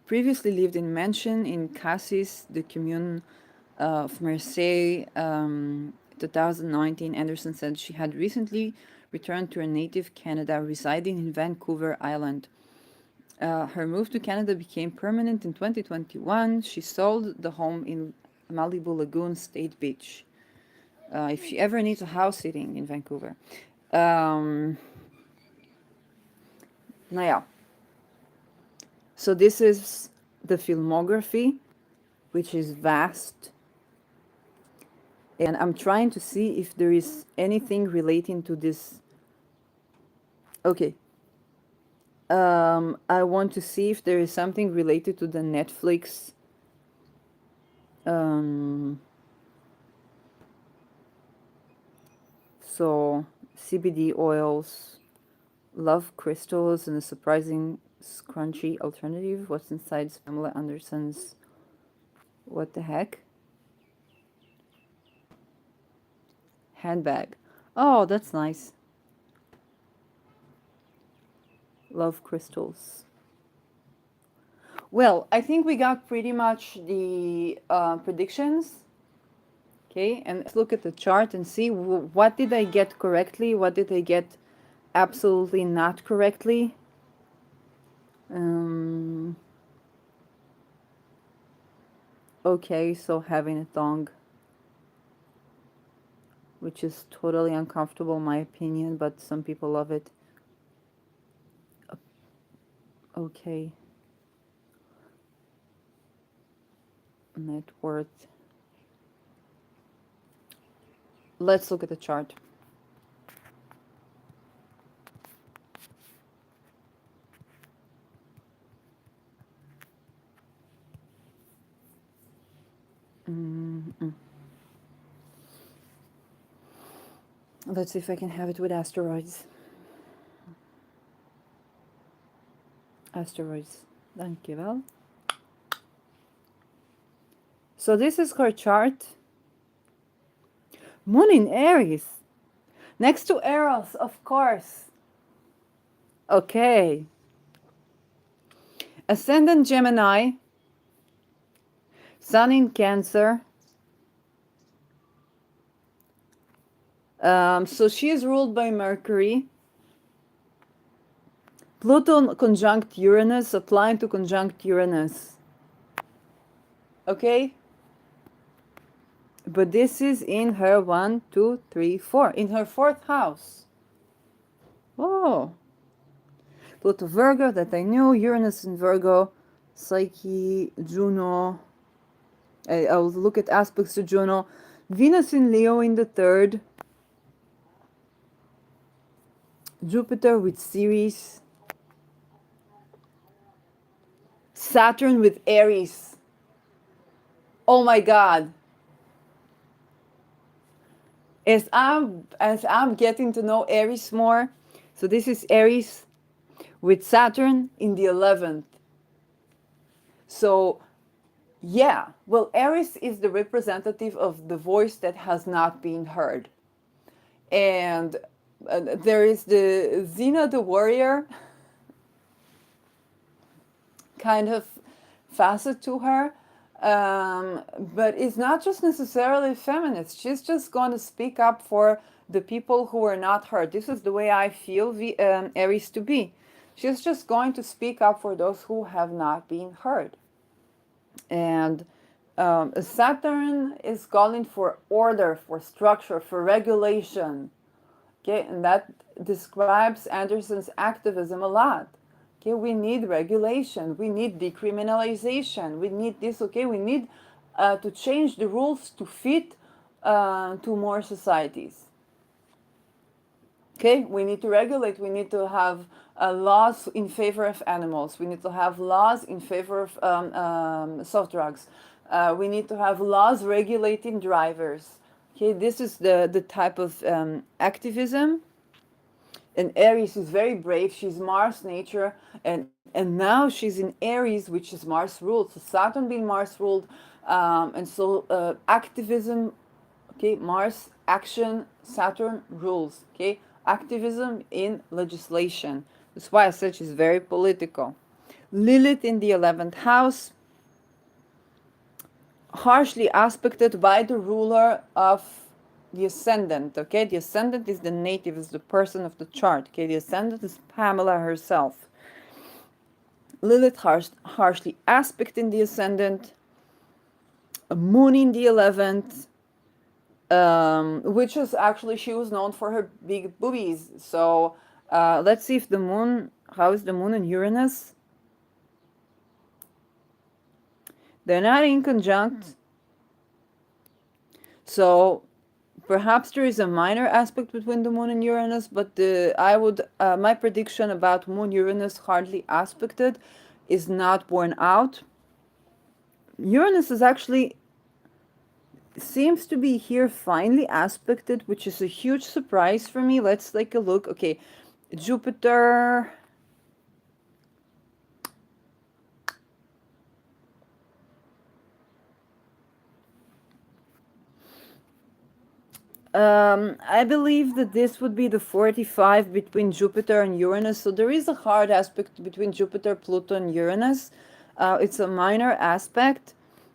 Previously lived in mansion in Cassis, the commune of Marseille. 2019, Anderson said she had recently returned to her native Canada, residing in Vancouver Island. Her move to Canada became permanent in 2021. She sold the home in Malibu Lagoon State Beach. If she ever needs a house sitting in Vancouver. Nou ja. So this is the filmography, which is vast. And I'm trying to see if there is anything relating to this. Okay. I want to see if there is something related to the Netflix so CBD oils, love crystals, and a surprising scrunchy alternative. What's inside Pamela Anderson's? What the heck? Handbag. Oh, that's nice. Love crystals. Well, I think we got pretty much the predictions. Okay, and let's look at the chart and see what did I get correctly, what did I get absolutely not correctly. Okay, so having a thong, which is totally uncomfortable in my opinion, but some people love it. Okay. Net worth. Let's look at the chart. Let's see if I can have it with asteroids. Asteroids. Dankjewel. So this is her chart. Moon in Aries. Next to Eros, of course. Okay. Ascendant Gemini. Sun in Cancer. So she is ruled by Mercury. Pluto conjunct Uranus, applying to conjunct Uranus. Okay? But this is in her 1, 2, 3, 4. In her 4th house. Oh. Pluto Virgo, that I knew. Uranus in Virgo. Psyche, Juno. I'll look at aspects to Juno. Venus in Leo in the 3rd. Jupiter with Ceres. Saturn with Aries. Oh my God. As I'm getting to know Aries more, so this is Aries with Saturn in the 11th. So, yeah, well, Aries is the representative of the voice that has not been heard. And there is the Xena the warrior kind of facet to her. But it's not just necessarily feminist. She's just going to speak up for the people who are not heard. This is the way I feel Aries to be. She's just going to speak up for those who have not been heard. And Saturn is calling for order, for structure, for regulation. Okay, and that describes Anderson's activism a lot. Okay, we need regulation, we need decriminalization, we need this. Okay, we need to change the rules to fit to more societies. Okay, we need to regulate, we need to have laws in favor of animals, we need to have laws in favor of soft drugs, we need to have laws regulating drivers. Okay, this is the type of activism. And Aries is very brave, she's Mars nature, and now she's in Aries, which is Mars ruled. So Saturn being Mars ruled, and so activism, okay, Mars action, Saturn rules, okay, activism in legislation. That's why I said she's very political. Lilith in the 11th house, harshly aspected by the ruler of the ascendant. Okay, the ascendant is the native, is the person of the chart. Okay, the ascendant is Pamela herself. Lilith harshly aspect in the ascendant, a moon in the 11th, which is actually, she was known for her big boobies. So let's see if the moon, how is the moon in Uranus? They're not in conjunct. So perhaps there is a minor aspect between the moon and Uranus, but my prediction about moon Uranus hardly aspected is not borne out. Uranus is actually seems to be here finely aspected, which is a huge surprise for me. Let's take a look. Okay, Jupiter. I believe that this would be the 45 between Jupiter and Uranus. So there is a hard aspect between Jupiter, Pluto, and Uranus. It's a minor aspect.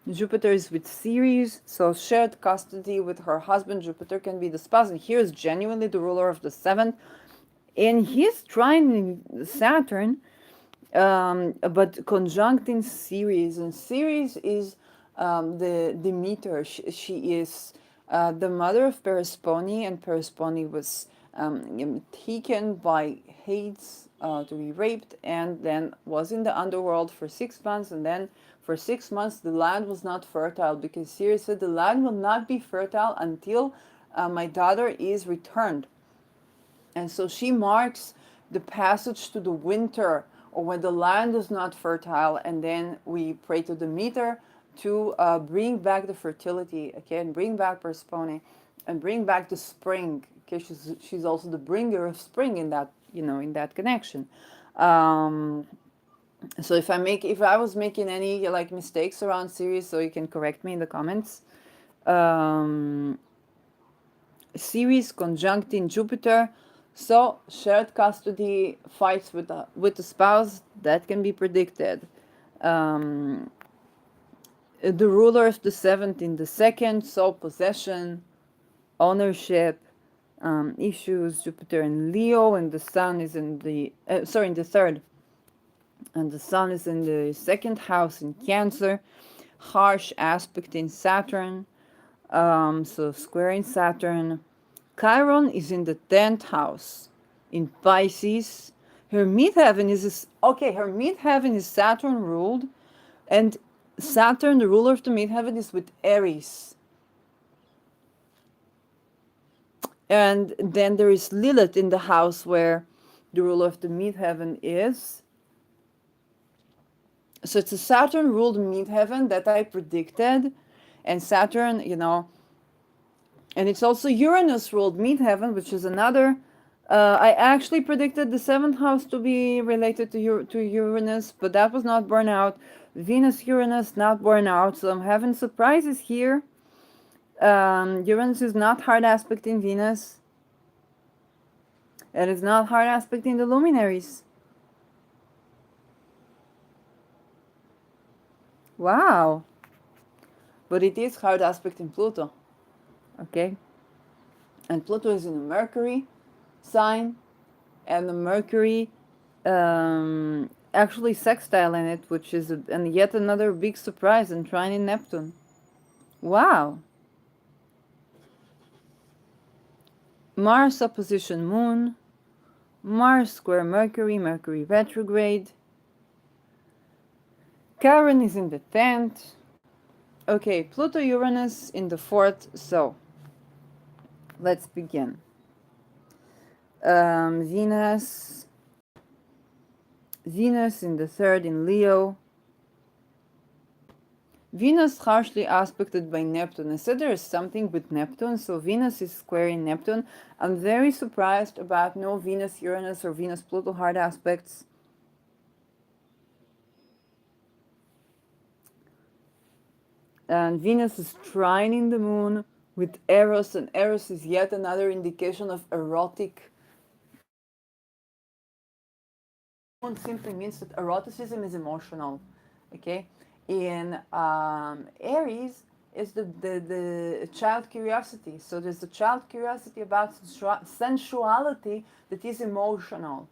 Jupiter is with Ceres, so shared custody with her husband. Jupiter can be the spouse, and here is genuinely the ruler of the 7th. And he's trying Saturn, but conjuncting Ceres. And Ceres is the Demeter. She is the mother of Persephone, and Persephone was taken by Hades to be raped, and then was in the underworld for 6 months, and then for 6 months the land was not fertile, because Ceres said the land will not be fertile until my daughter is returned. And so she marks the passage to the winter, or when the land is not fertile, and then we pray to Demeter to bring back the fertility, okay, and bring back Persephone, and bring back the spring. Okay, she's also the bringer of spring in that, in that connection. So if I was making any mistakes around Ceres, so you can correct me in the comments. Ceres conjuncting Jupiter, so shared custody, fights with the spouse, that can be predicted. The ruler of the 7th in the 2nd, so possession, ownership, issues. Jupiter in Leo, and the sun is in the in the 3rd, and the sun is in the 2nd house in Cancer. Harsh aspect in Saturn, so squaring Saturn. Chiron is in the 10th house in Pisces. Her midheaven is her midheaven is Saturn ruled, and Saturn, the ruler of the midheaven, is with Aries. And then there is Lilith in the house where the ruler of the midheaven is. So it's a Saturn ruled midheaven that I predicted. And Saturn, and it's also Uranus ruled midheaven, which is another I actually predicted the seventh house to be related to Uranus, but that was not borne out. Venus Uranus not borne out, so I'm having surprises here. Uranus is not hard aspect in Venus. It is not hard aspect in the luminaries. Wow. But it is hard aspect in Pluto. Okay? And Pluto is in a Mercury sign, and the Mercury actually sextile in it, which is and yet another big surprise, and trine in Neptune. Wow. Mars opposition Moon, Mars square Mercury, Mercury retrograde. Chiron is in the 10th. Okay, Pluto Uranus in the 4th, so let's begin. Venus in the 3rd in Leo. Venus harshly aspected by Neptune. I said there is something with Neptune, so Venus is squaring Neptune. I'm very surprised about no Venus Uranus or Venus Pluto hard aspects. And Venus is trining the moon with Eros, and Eros is yet another indication of erotic. Moon simply means that eroticism is emotional, okay? In Aries is the child curiosity. So there's the child curiosity about sensuality that is emotional.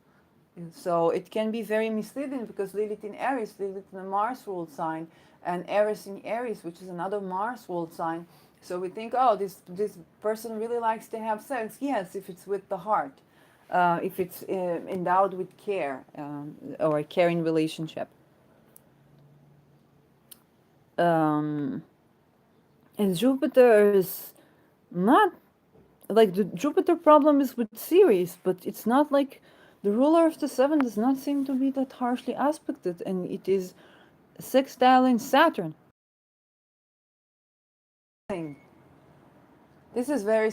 So it can be very misleading because Lilith in Aries, Lilith in a Mars ruled sign, and Eris in Aries, which is another Mars ruled sign. So we think, oh, this person really likes to have sex. Yes, if it's with the heart, if it's endowed with care or a caring relationship. And Jupiter is not like the Jupiter problem is with Ceres, but it's not like the ruler of the seven does not seem to be that harshly aspected, and it is sextile in Saturn. This is very.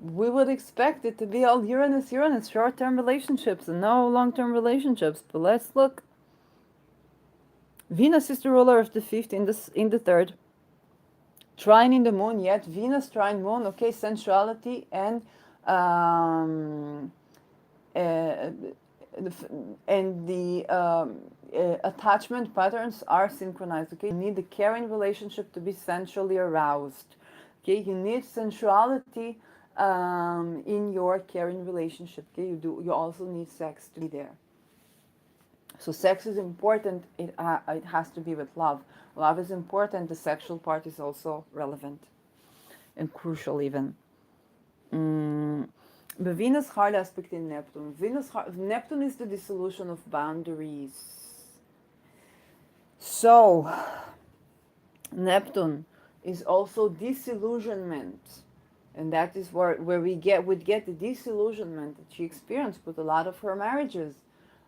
We would expect it to be all Uranus, short-term relationships and no long-term relationships. But let's look. Venus is the ruler of the 5th in the 3rd. Trine in the moon, yet Venus trine moon. Okay, sensuality and attachment patterns are synchronized. Okay, you need the caring relationship to be sensually aroused. Okay, you need sensuality in your caring relationship. Okay, you also need sex to be there. So sex is important. It has to be with love. Love is important. The sexual part is also relevant and crucial even. The Venus hard aspect in Neptune. Neptune is the dissolution of boundaries. So Neptune is also disillusionment. And that is where we would get the disillusionment that she experienced with a lot of her marriages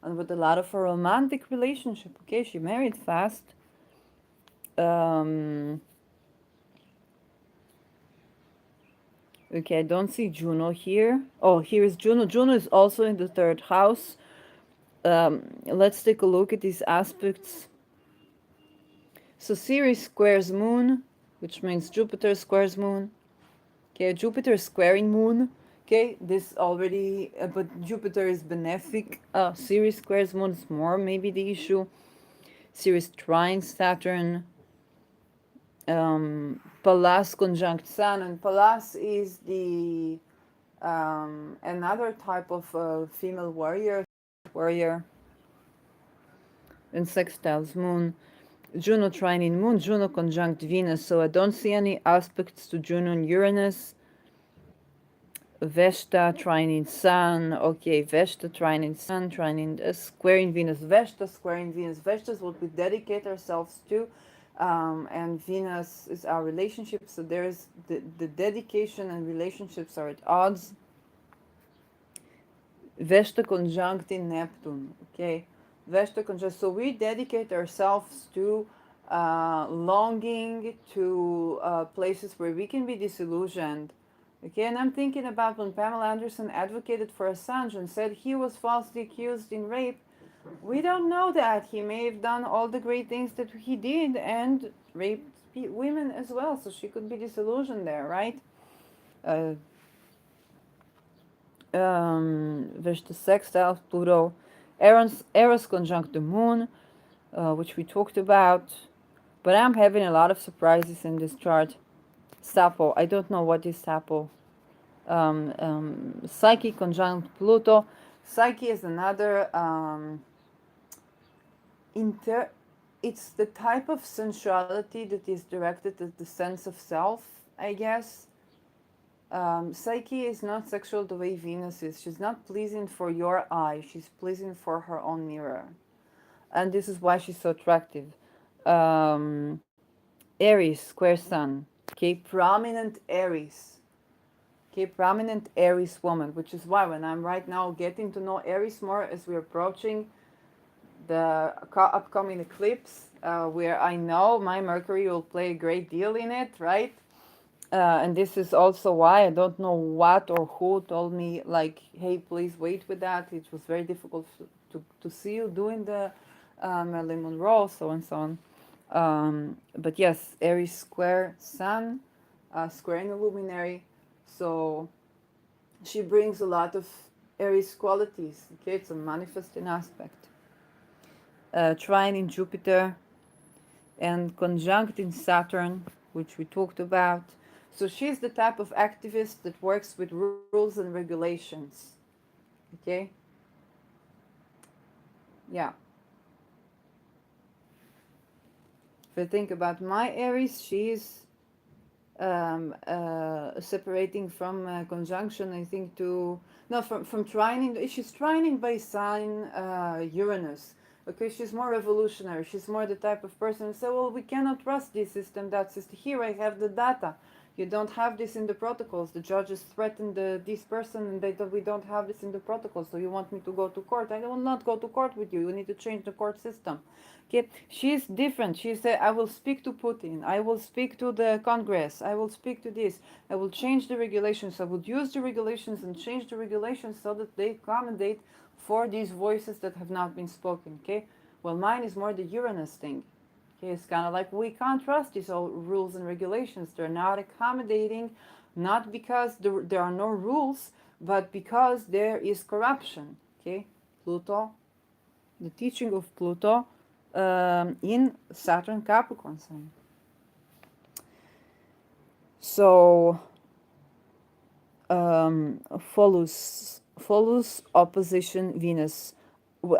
and with a lot of her romantic relationship. Okay, she married fast. Okay, I don't see Juno here. Oh, here is Juno. Juno is also in the 3rd house. Let's take a look at these aspects. So Ceres squares Moon, which means Jupiter squares Moon. Okay, Jupiter is squaring Moon. Okay, this already, but Jupiter is benefic. Ceres squares Moon is more maybe the issue. Ceres trines Saturn. Pallas conjunct Sun, and Pallas is the another type of female warrior, and sextiles Moon. Juno trining Moon, Juno conjunct Venus, so I don't see any aspects to Juno and Uranus. Vesta trining Sun, okay, Vesta trining Sun, trining squaring Venus, Vesta squaring Venus. Vesta is what we dedicate ourselves to, and Venus is our relationship, so there's the dedication and relationships are at odds. Vesta conjunct in Neptune, okay, Vesta conjunct, so we dedicate ourselves to longing, to places where we can be disillusioned, Okay, and I'm thinking about when Pamela Anderson advocated for Assange and said he was falsely accused in rape. We don't know that. He may have done all the great things that he did and raped women as well, so she could be disillusioned there, right? Uh, there's the sextile Pluto, Eros conjunct the moon, which we talked about. But I'm having a lot of surprises in this chart. Sappho, I don't know what is Sappho. Psyche conjunct Pluto. Psyche is another it's the type of sensuality that is directed at the sense of self, I guess. Psyche is not sexual the way Venus is. She's not pleasing for your eye, she's pleasing for her own mirror. And this is why she's so attractive. Um, Aries, square sun. Okay, prominent Aries. Okay, prominent Aries woman, which is why when I'm right now getting to know Aries more as we're approaching the upcoming eclipse, where I know my Mercury will play a great deal in it, right? And this is also why I don't know what or who told me, like, hey, please wait with that. It was very difficult to see you doing the Marilyn Monroe, so and so on. But yes, Aries square Sun, square in the luminary. So she brings a lot of Aries qualities. Okay, it's a manifesting aspect. Trine in Jupiter and conjunct in Saturn, which we talked about. So she's the type of activist that works with rules and regulations. Okay? Yeah. If I think about my Aries, she's separating from conjunction, I think, to no from trining. She's trining by sign Uranus. Okay, she's more revolutionary. She's more the type of person who say, well, we cannot trust this system, that system. Here I have the data. You don't have this in the protocols. The judges threatened this person, and we don't have this in the protocols. So you want me to go to court? I will not go to court with you. You need to change the court system. Okay, she's different. She said, I will speak to Putin. I will speak to the Congress. I will speak to this. I will change the regulations. I will use the regulations and change the regulations so that they accommodate for these voices that have not been spoken. Okay, well, mine is more the Uranus thing. Okay, it's kind of like we can't trust these old rules and regulations. They're not accommodating, not because there are no rules, but because there is corruption. Okay, Pluto, the teaching of Pluto in Saturn Capricorn sign. So follows opposition Venus.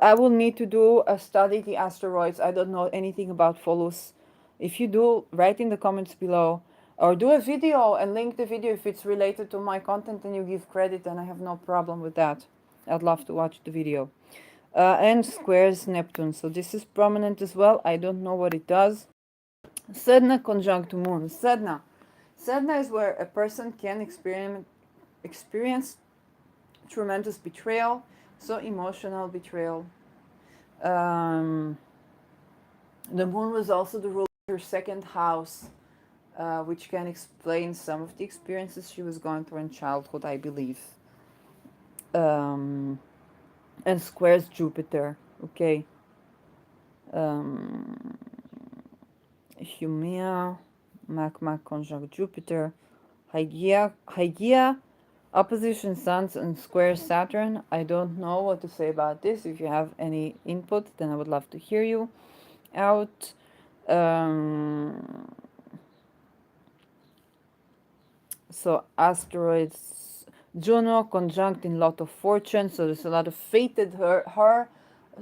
I will need to do a study the asteroids. I don't know anything about Folus. If you do, write in the comments below, or do a video and link the video if it's related to my content and you give credit, and I have no problem with that. I'd love to watch the video. And squares Neptune. So this is prominent as well. I don't know what it does. Sedna conjunct moon. Sedna. Sedna is where a person can experience tremendous betrayal, so emotional betrayal. The moon was also the ruler of her second house, which can explain some of the experiences she was going through in childhood, I believe. And squares Jupiter, okay. Humea, Magma conjunct Jupiter, Hygeia, opposition Suns and square Saturn. I don't know what to say about this. If you have any input, then I would love to hear you out. So asteroids, Juno conjunct in lot of fortune. So there's a lot of fated her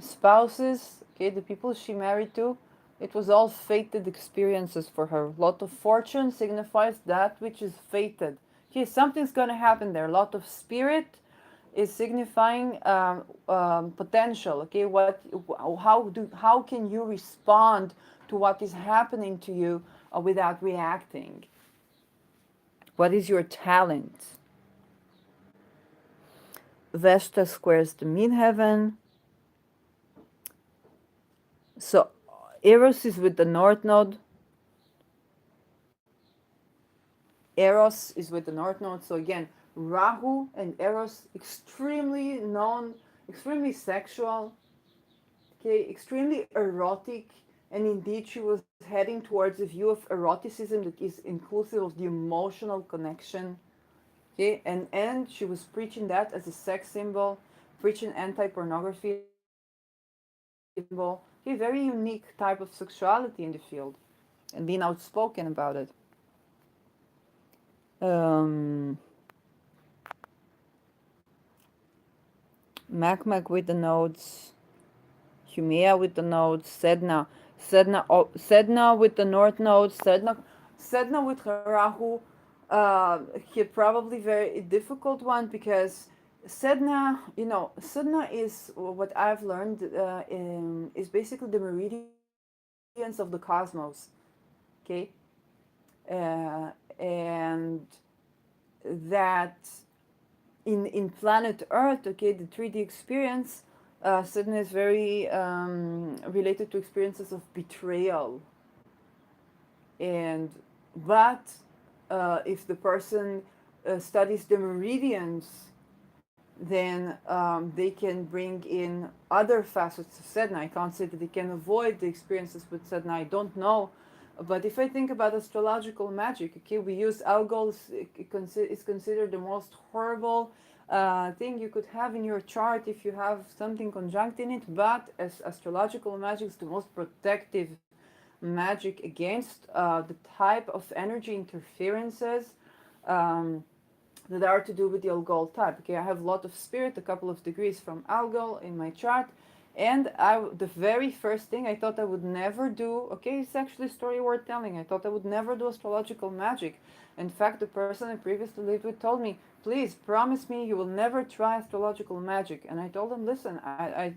spouses. Okay, the people she married to. It was all fated experiences for her. Lot of fortune signifies that which is fated. Okay, something's gonna happen there. Lot of spirit is signifying potential. Okay, how can you respond to what is happening to you without reacting? What is your talent? Vesta squares the midheaven. So Eros is with the north node. Eros is with the North Node. So again, Rahu and Eros, extremely sexual, okay, extremely erotic, and indeed she was heading towards a view of eroticism that is inclusive of the emotional connection, okay, and she was preaching that as a sex symbol, preaching anti-pornography as a sex symbol, okay, very unique type of sexuality in the field, and being outspoken about it. Um, Macmac with the nodes, Humea with the nodes, Sedna with the north node, Sedna with Rahu. He probably very difficult one because Sedna, Sedna is what I've learned is basically the meridians of the cosmos, okay, and that in planet Earth, okay, the 3D experience, Sedna is very related to experiences of betrayal, and but if the person studies the meridians, then they can bring in other facets of Sedna. I can't say that they can avoid the experiences with Sedna. I don't know. But if I think about astrological magic, okay, we use algol. It's considered the most horrible thing you could have in your chart if you have something conjunct in it. But as astrological magic is the most protective magic against the type of energy interferences um, that are to do with the Algol type. Okay, I have a lot of spirit, a couple of degrees from Algol in my chart, and the very first thing I thought I would never do. Okay, it's actually a story worth telling. I thought I would never do astrological magic. In fact, the person I previously lived with told me, "Please promise me you will never try astrological magic." And I told him, "Listen,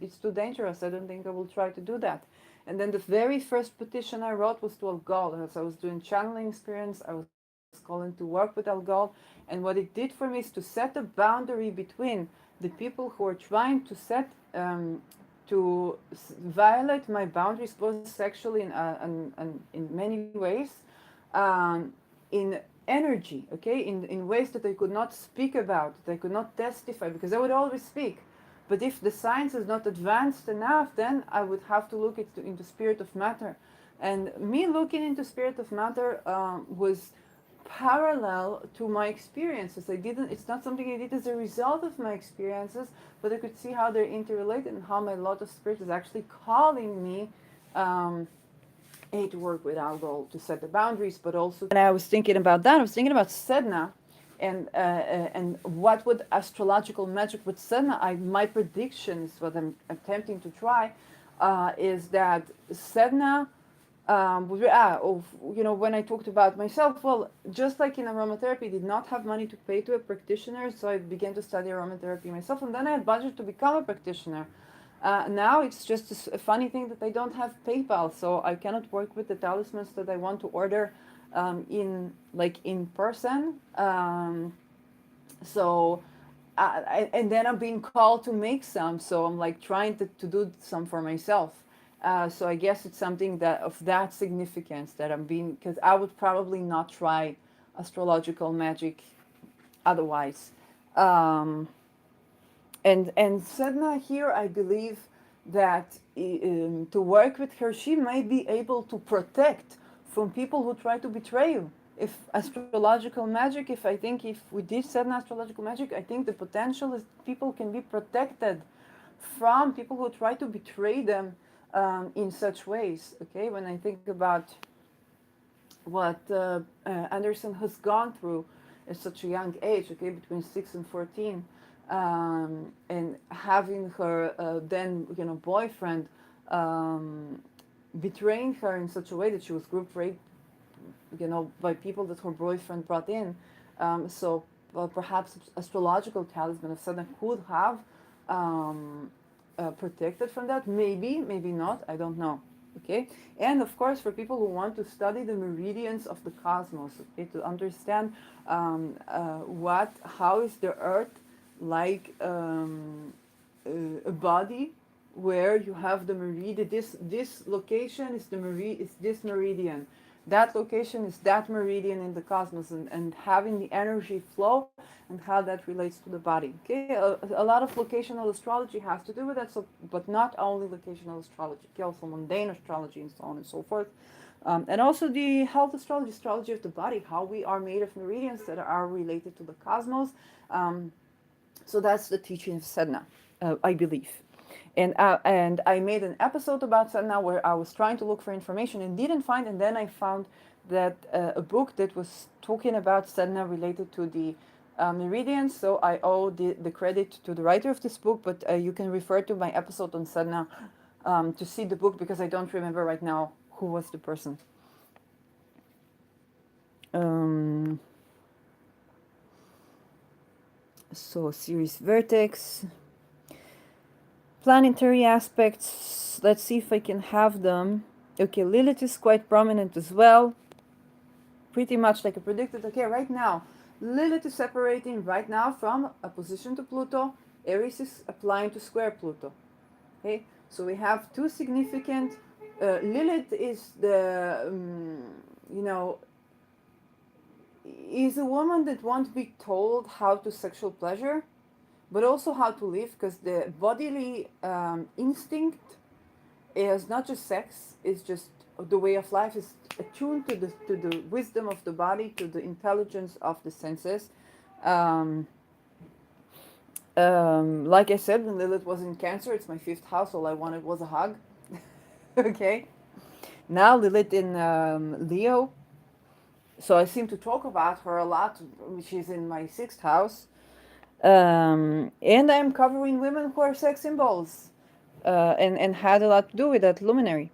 it's too dangerous. I don't think I will try to do that." And then the very first petition I wrote was to Algol. As I was doing channeling experience, I was calling to work with Algol. And what it did for me is to set a boundary between the people who are trying to violate my boundaries, both sexually and in many ways, in energy, okay, in ways that I could not speak about, that I could not testify, because I would always speak. But if the science is not advanced enough, then I would have to look into spirit of matter. And me looking into spirit of matter was parallel to my experiences. It's not something I did as a result of my experiences, but I could see how they're interrelated and how my lot of spirit is actually calling me um, to work with alcohol to set the boundaries, but also when I was thinking about that, I was thinking about Sedna and what would astrological magic with Sedna. My predictions, what I'm attempting to try, is that Sedna when I talked about myself, well, just like in aromatherapy, I did not have money to pay to a practitioner, so I began to study aromatherapy myself, and then I had budget to become a practitioner. Now it's just a funny thing that I don't have PayPal, so I cannot work with the talismans that I want to order in person. So and then I'm being called to make some, so I'm like trying to do some for myself. So I guess it's something that of that significance that I'm being, because I would probably not try astrological magic otherwise. Um, and Sedna here, I believe that to work with her, she might be able to protect from people who try to betray you. If astrological magic, if we did Sedna astrological magic, I think the potential is people can be protected from people who try to betray them in such ways. Okay, when I think about what Anderson has gone through at such a young age, okay, between 6 and 14, and having her then, boyfriend betraying her in such a way that she was group raped, by people that her boyfriend brought in. So perhaps astrological talisman of Sedna could have protected from that. Maybe not. I don't know. Okay, and of course, for people who want to study the meridians of the cosmos, okay, to understand how is the Earth like a body where you have the meridian. This location is is this meridian. That location is that meridian in the cosmos, and having the energy flow and how that relates to the body. Okay, a lot of locational astrology has to do with that, so, but not only locational astrology, okay, also mundane astrology and so on and so forth. And also the health astrology, astrology of the body, how we are made of meridians that are related to the cosmos. Um, so that's the teaching of Sedna, I believe. And I made an episode about Sedna where I was trying to look for information and didn't find, and then I found that a book that was talking about Sedna related to the meridians. So I owe the credit to the writer of this book, but you can refer to my episode on Sedna to see the book, because I don't remember right now who was the person. Um, so Sirius vertex, planetary aspects. Let's see if I can have them. Okay, Lilith is quite prominent as well. Pretty much like I predicted. Okay, right now, Lilith is separating right now from a position to Pluto. Aries is applying to square Pluto. Okay, so we have two significant. Lilith is the, you know, is a woman that won't be told how to sexual pleasure, but also how to live, because the bodily instinct is not just sex, it's just the way of life, is attuned to the wisdom of the body, to the intelligence of the senses. Um, like I said, when Lilith was in Cancer, it's my fifth house, all I wanted was a hug. Okay. Now Lilith in Leo, so I seem to talk about her a lot, which is in my sixth house. And I'm covering women who are sex symbols, and had a lot to do with that luminary.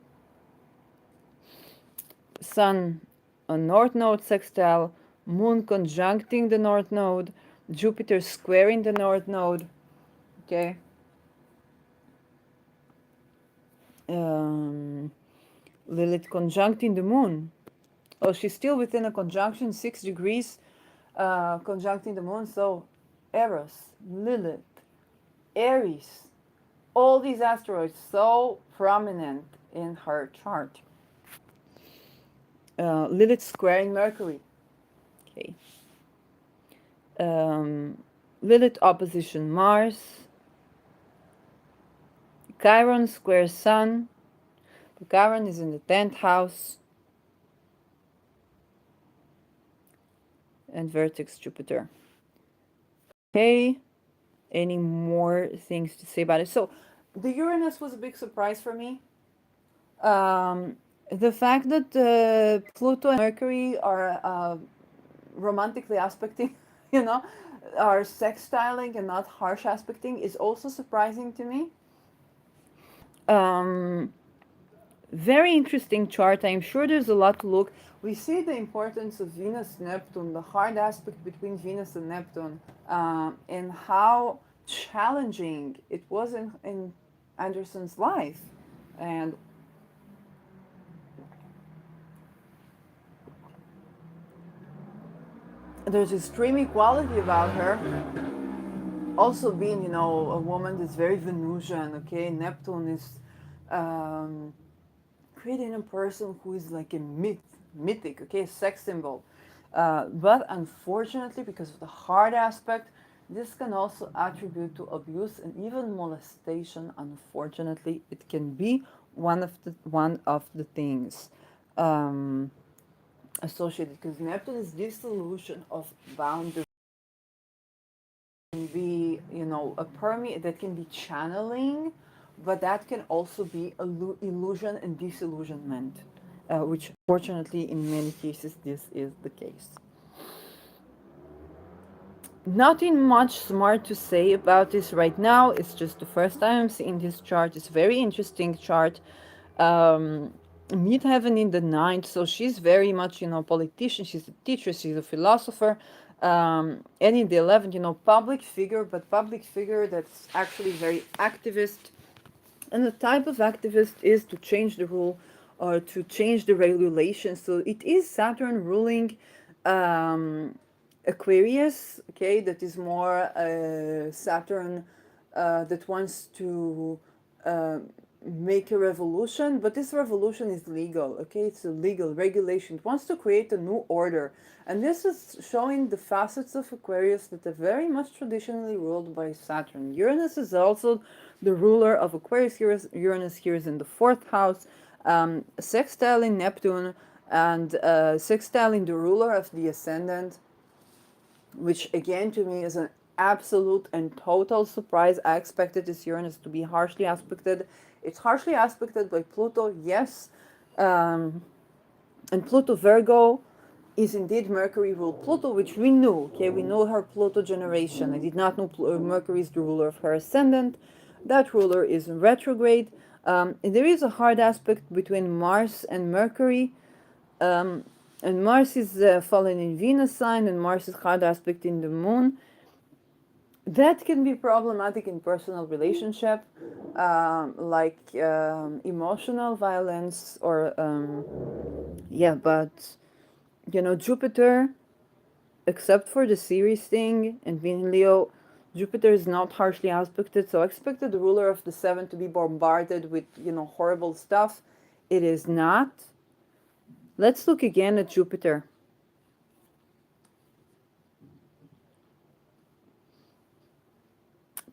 Sun on North Node sextile, Moon conjuncting the North Node, Jupiter squaring the North Node. Okay. Um, Lilith conjuncting the Moon. Oh, she's still within a conjunction, 6 degrees, conjuncting the Moon. So, Eros, Lilith, Aries, all these asteroids so prominent in her chart. Lilith squaring Mercury. Okay. Lilith opposition Mars. Chiron squares Sun. Chiron is in the 10th house. And vertex Jupiter. Okay. Any more things to say about it? So, the Uranus was a big surprise for me. The fact that Pluto and Mercury are romantically aspecting, you know, are sextiling and not harsh aspecting is also surprising to me. Very interesting chart. I'm sure there's a lot to look. We see the importance of Venus Neptune, the hard aspect between Venus and Neptune, and how challenging it was in Anderson's life. And there's extreme equality about her. Also being, you know, a woman that's very Venusian, okay? Neptune is creating a person who is like a mythic, okay, sex symbol. But unfortunately, because of the hard aspect, this can also attribute to abuse and even molestation. Unfortunately, it can be one of the things associated, because Neptune is dissolution of boundaries. Can be, you know, a permeate that can be channeling, but that can also be illusion and disillusionment, which fortunately in many cases this is the case. Nothing much smart to say about this right now. It's just the first time I'm seeing this chart. It's a very interesting chart. Midheaven in the ninth, so she's very much, you know, politician. She's a teacher. She's a philosopher. And in the 11th, you know, public figure, but public figure that's actually very activist. And the type of activist is to change the rule or to change the regulations. So it is Saturn ruling Aquarius, okay, that is more Saturn that wants to make a revolution, but this revolution is legal, okay? It's a legal regulation. It wants to create a new order. And this is showing the facets of Aquarius that are very much traditionally ruled by Saturn. Uranus is also the ruler of Aquarius. Uranus here is in the fourth house, sextile in Neptune, and sextile in the ruler of the ascendant, which again to me is an absolute and total surprise. I expected this Uranus to be harshly aspected. It's harshly aspected by Pluto, yes. And Pluto Virgo is indeed Mercury ruled Pluto, which we knew. Okay, we know her Pluto generation. I did not know Mercury is the ruler of her ascendant. That ruler is in retrograde. And there is a hard aspect between Mars and Mercury. And Mars is fallen in Venus sign, and Mars is hard aspect in the Moon. That can be problematic in personal relationship, like emotional violence or yeah, but you know, Jupiter, except for the Ceres thing and being Leo, Jupiter is not harshly aspected, so I expected the ruler of the seven to be bombarded with, you know, horrible stuff. It is not. Let's look again at Jupiter.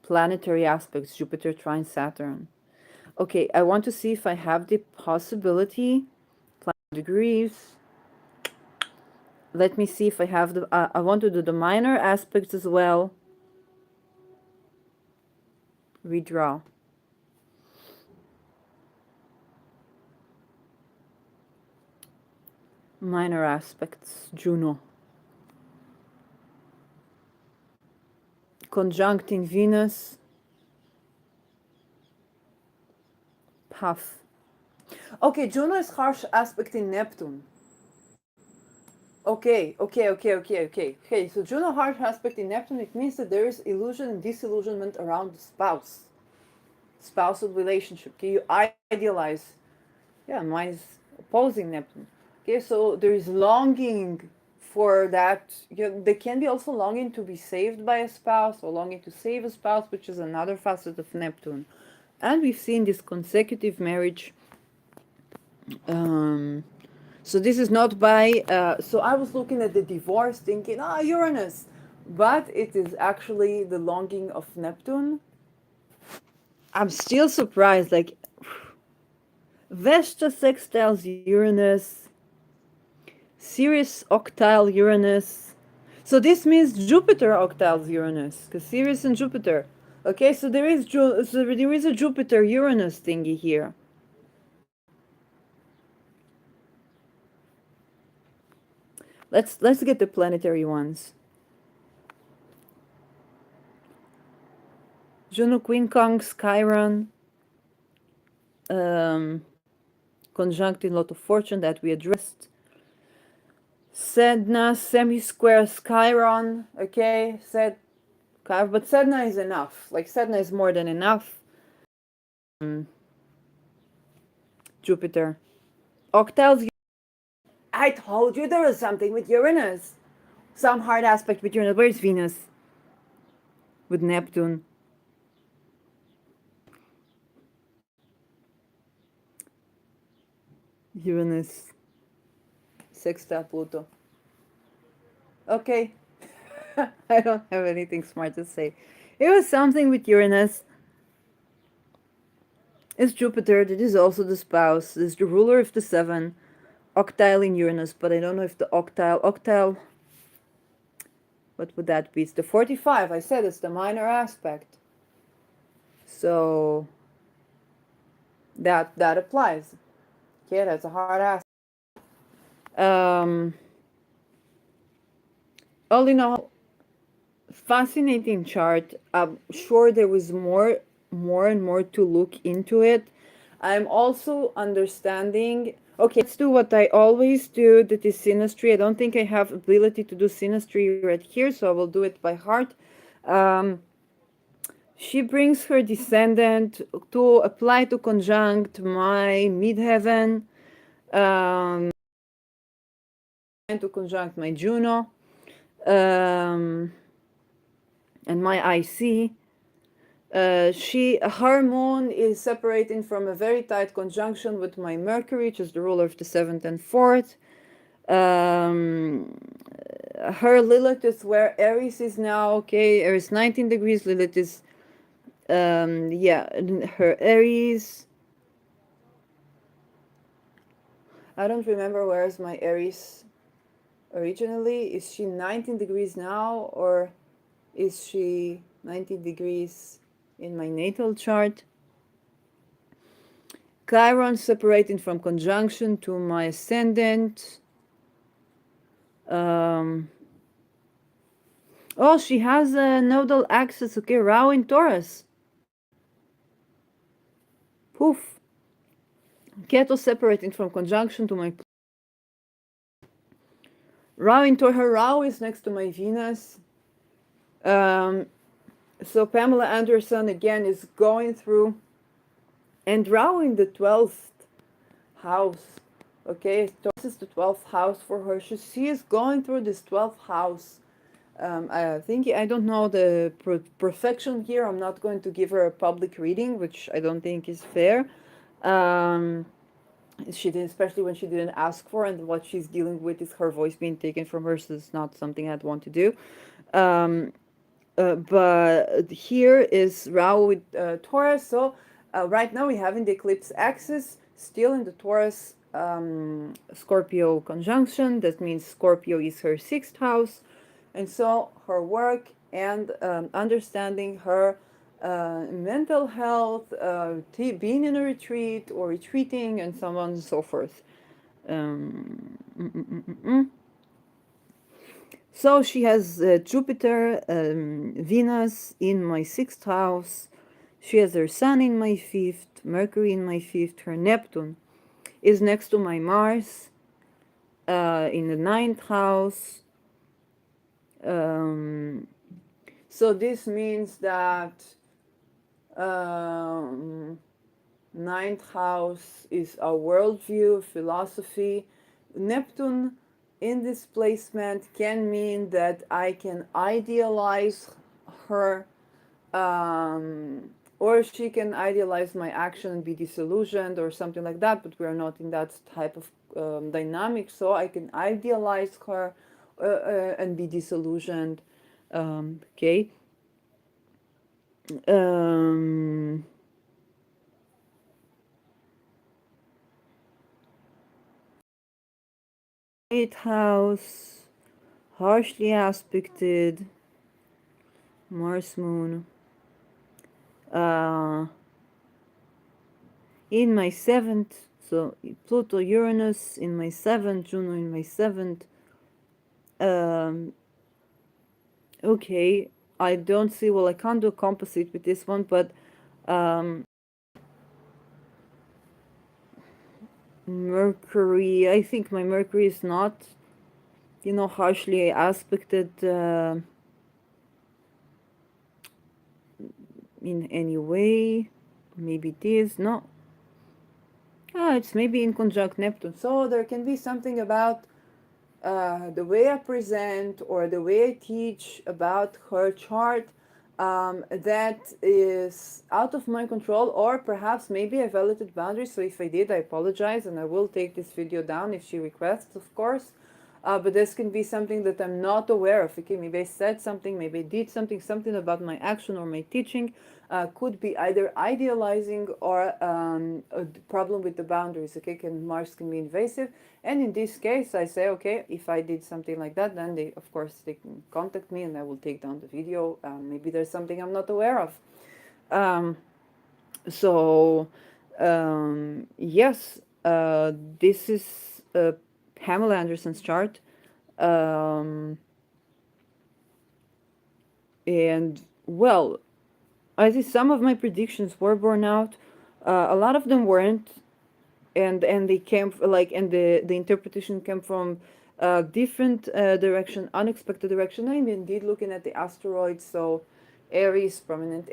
Planetary aspects, Jupiter trine Saturn. Okay, I want to see if I have the possibility, degrees. Let me see if I have the, I want to do the minor aspects as well. Redraw. Minor aspects, Juno. Conjuncting Venus. Puff. Okay, Juno is harsh aspect in Neptune. Okay. So Juno harsh aspect in Neptune, it means that there is illusion and disillusionment around the spouse. Spousal relationship. Okay, you idealize. Yeah, mine is opposing Neptune. Okay, so there is longing for that. There can be also longing to be saved by a spouse or longing to save a spouse, which is another facet of Neptune. And we've seen this consecutive marriage. So this is not by, so I was looking at the divorce thinking, Uranus. But it is actually the longing of Neptune. I'm still surprised, like, Vesta sextiles Uranus, Ceres octile Uranus. So this means Jupiter octiles Uranus, because Ceres and Jupiter. Okay, so there is a Jupiter Uranus thingy here. Let's get the planetary ones. Juno quincunx Chiron, conjunct in lot of fortune that we addressed. Sedna semi-square Chiron, okay, but Sedna is enough. Like Sedna is more than enough. Jupiter. Octiles. I told you there was something with Uranus. Some hard aspect with Uranus. Where's Venus? With Neptune. Uranus. Sextile Pluto. Okay. I don't have anything smart to say. It was something with Uranus. It's Jupiter. That is also the spouse. It's the ruler of the seven. Octile in Uranus, but I don't know if the octile, what would that be? It's the 45. I said it's the minor aspect. So that applies. Okay, that's a hard aspect. All in all, fascinating chart. I'm sure there was more and more to look into it. I'm also understanding. Okay, let's do what I always do, that is synastry. I don't think I have ability to do synastry right here, so I will do it by heart. She brings her descendant to apply to conjunct my midheaven, to conjunct my Juno, and my IC. Her moon is separating from a very tight conjunction with my Mercury, which is the ruler of the 7th and 4th. Her Lilith is where Aries is now. Okay, Aries 19 degrees. Lilith is yeah, her Aries. I don't remember where is my Aries originally. Is she 19 degrees now, or is she 19 degrees in my natal chart? Chiron separating from conjunction to my ascendant. Oh, she has a nodal axis. Okay, Rahu in Taurus. Poof. Ketu separating from conjunction to my Rahu in Taurus. Her Rahu is next to my Venus. So Pamela Anderson again is going through, and Rahu in the 12th house. Okay, this is the 12th house for her. She is going through this 12th house. I think, I don't know the perfection here. I'm not going to give her a public reading, which I don't think is fair. She did, especially when she didn't ask for, and what she's dealing with is her voice being taken from her, so it's not something I'd want to do. But here is Rahu with Taurus. So right now we have in the eclipse axis still in the Taurus Scorpio conjunction. That means Scorpio is her 6th house. And so her work and understanding her mental health, being in a retreat or retreating, and so on and so forth. So she has Jupiter, Venus in my 6th house. She has her Sun in my 5th, Mercury in my 5th. Her Neptune is next to my Mars in the 9th house. So this means that 9th house is our worldview, philosophy. Neptune in this placement can mean that I can idealize her, or she can idealize my action and be disillusioned or something like that, but we're not in that type of dynamic, so I can idealize her and be disillusioned. Okay. 8th house, harshly aspected, Mars Moon. In my 7th, so Pluto Uranus in my 7th, Juno in my 7th. Okay, I don't see, well, I can't do a composite with this one, but Mercury, I think my Mercury is not, you know, harshly aspected in any way. Maybe it is, no. It's maybe in conjunct Neptune. So there can be something about the way I present or the way I teach about her chart that is out of my control, or perhaps maybe I violated boundaries. So if I did, I apologize, and I will take this video down if she requests, of course. But this can be something that I'm not aware of. Okay, maybe I said something, maybe I did something about my action or my teaching. Could be either idealizing or a problem with the boundaries. Okay, Mars can be invasive, and in this case, I say, okay, if I did something like that, then they, of course, they can contact me, and I will take down the video. Maybe there's something I'm not aware of. Yes, this is Pamela Anderson's chart. And well, I think some of my predictions were borne out. A lot of them weren't, and they came and the interpretation came from different direction, unexpected direction. I'm indeed looking at the asteroids. So Aries, prominent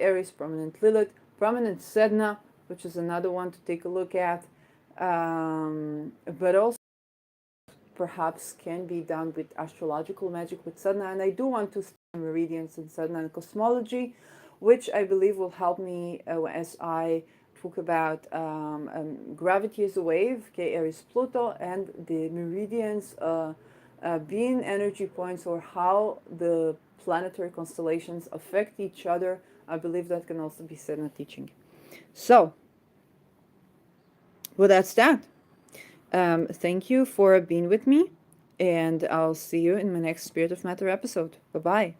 Lilith, prominent Sedna, which is another one to take a look at. But also perhaps can be done with astrological magic with Sadhana, and I do want to study meridians in Sadhana and cosmology, which I believe will help me as I talk about gravity as a wave, okay, Aries Pluto, and the meridians being energy points, or how the planetary constellations affect each other. I believe that can also be said in a teaching. So, well, that's that. Thank you for being with me, and I'll see you in my next Spirit of Matter episode. Bye bye.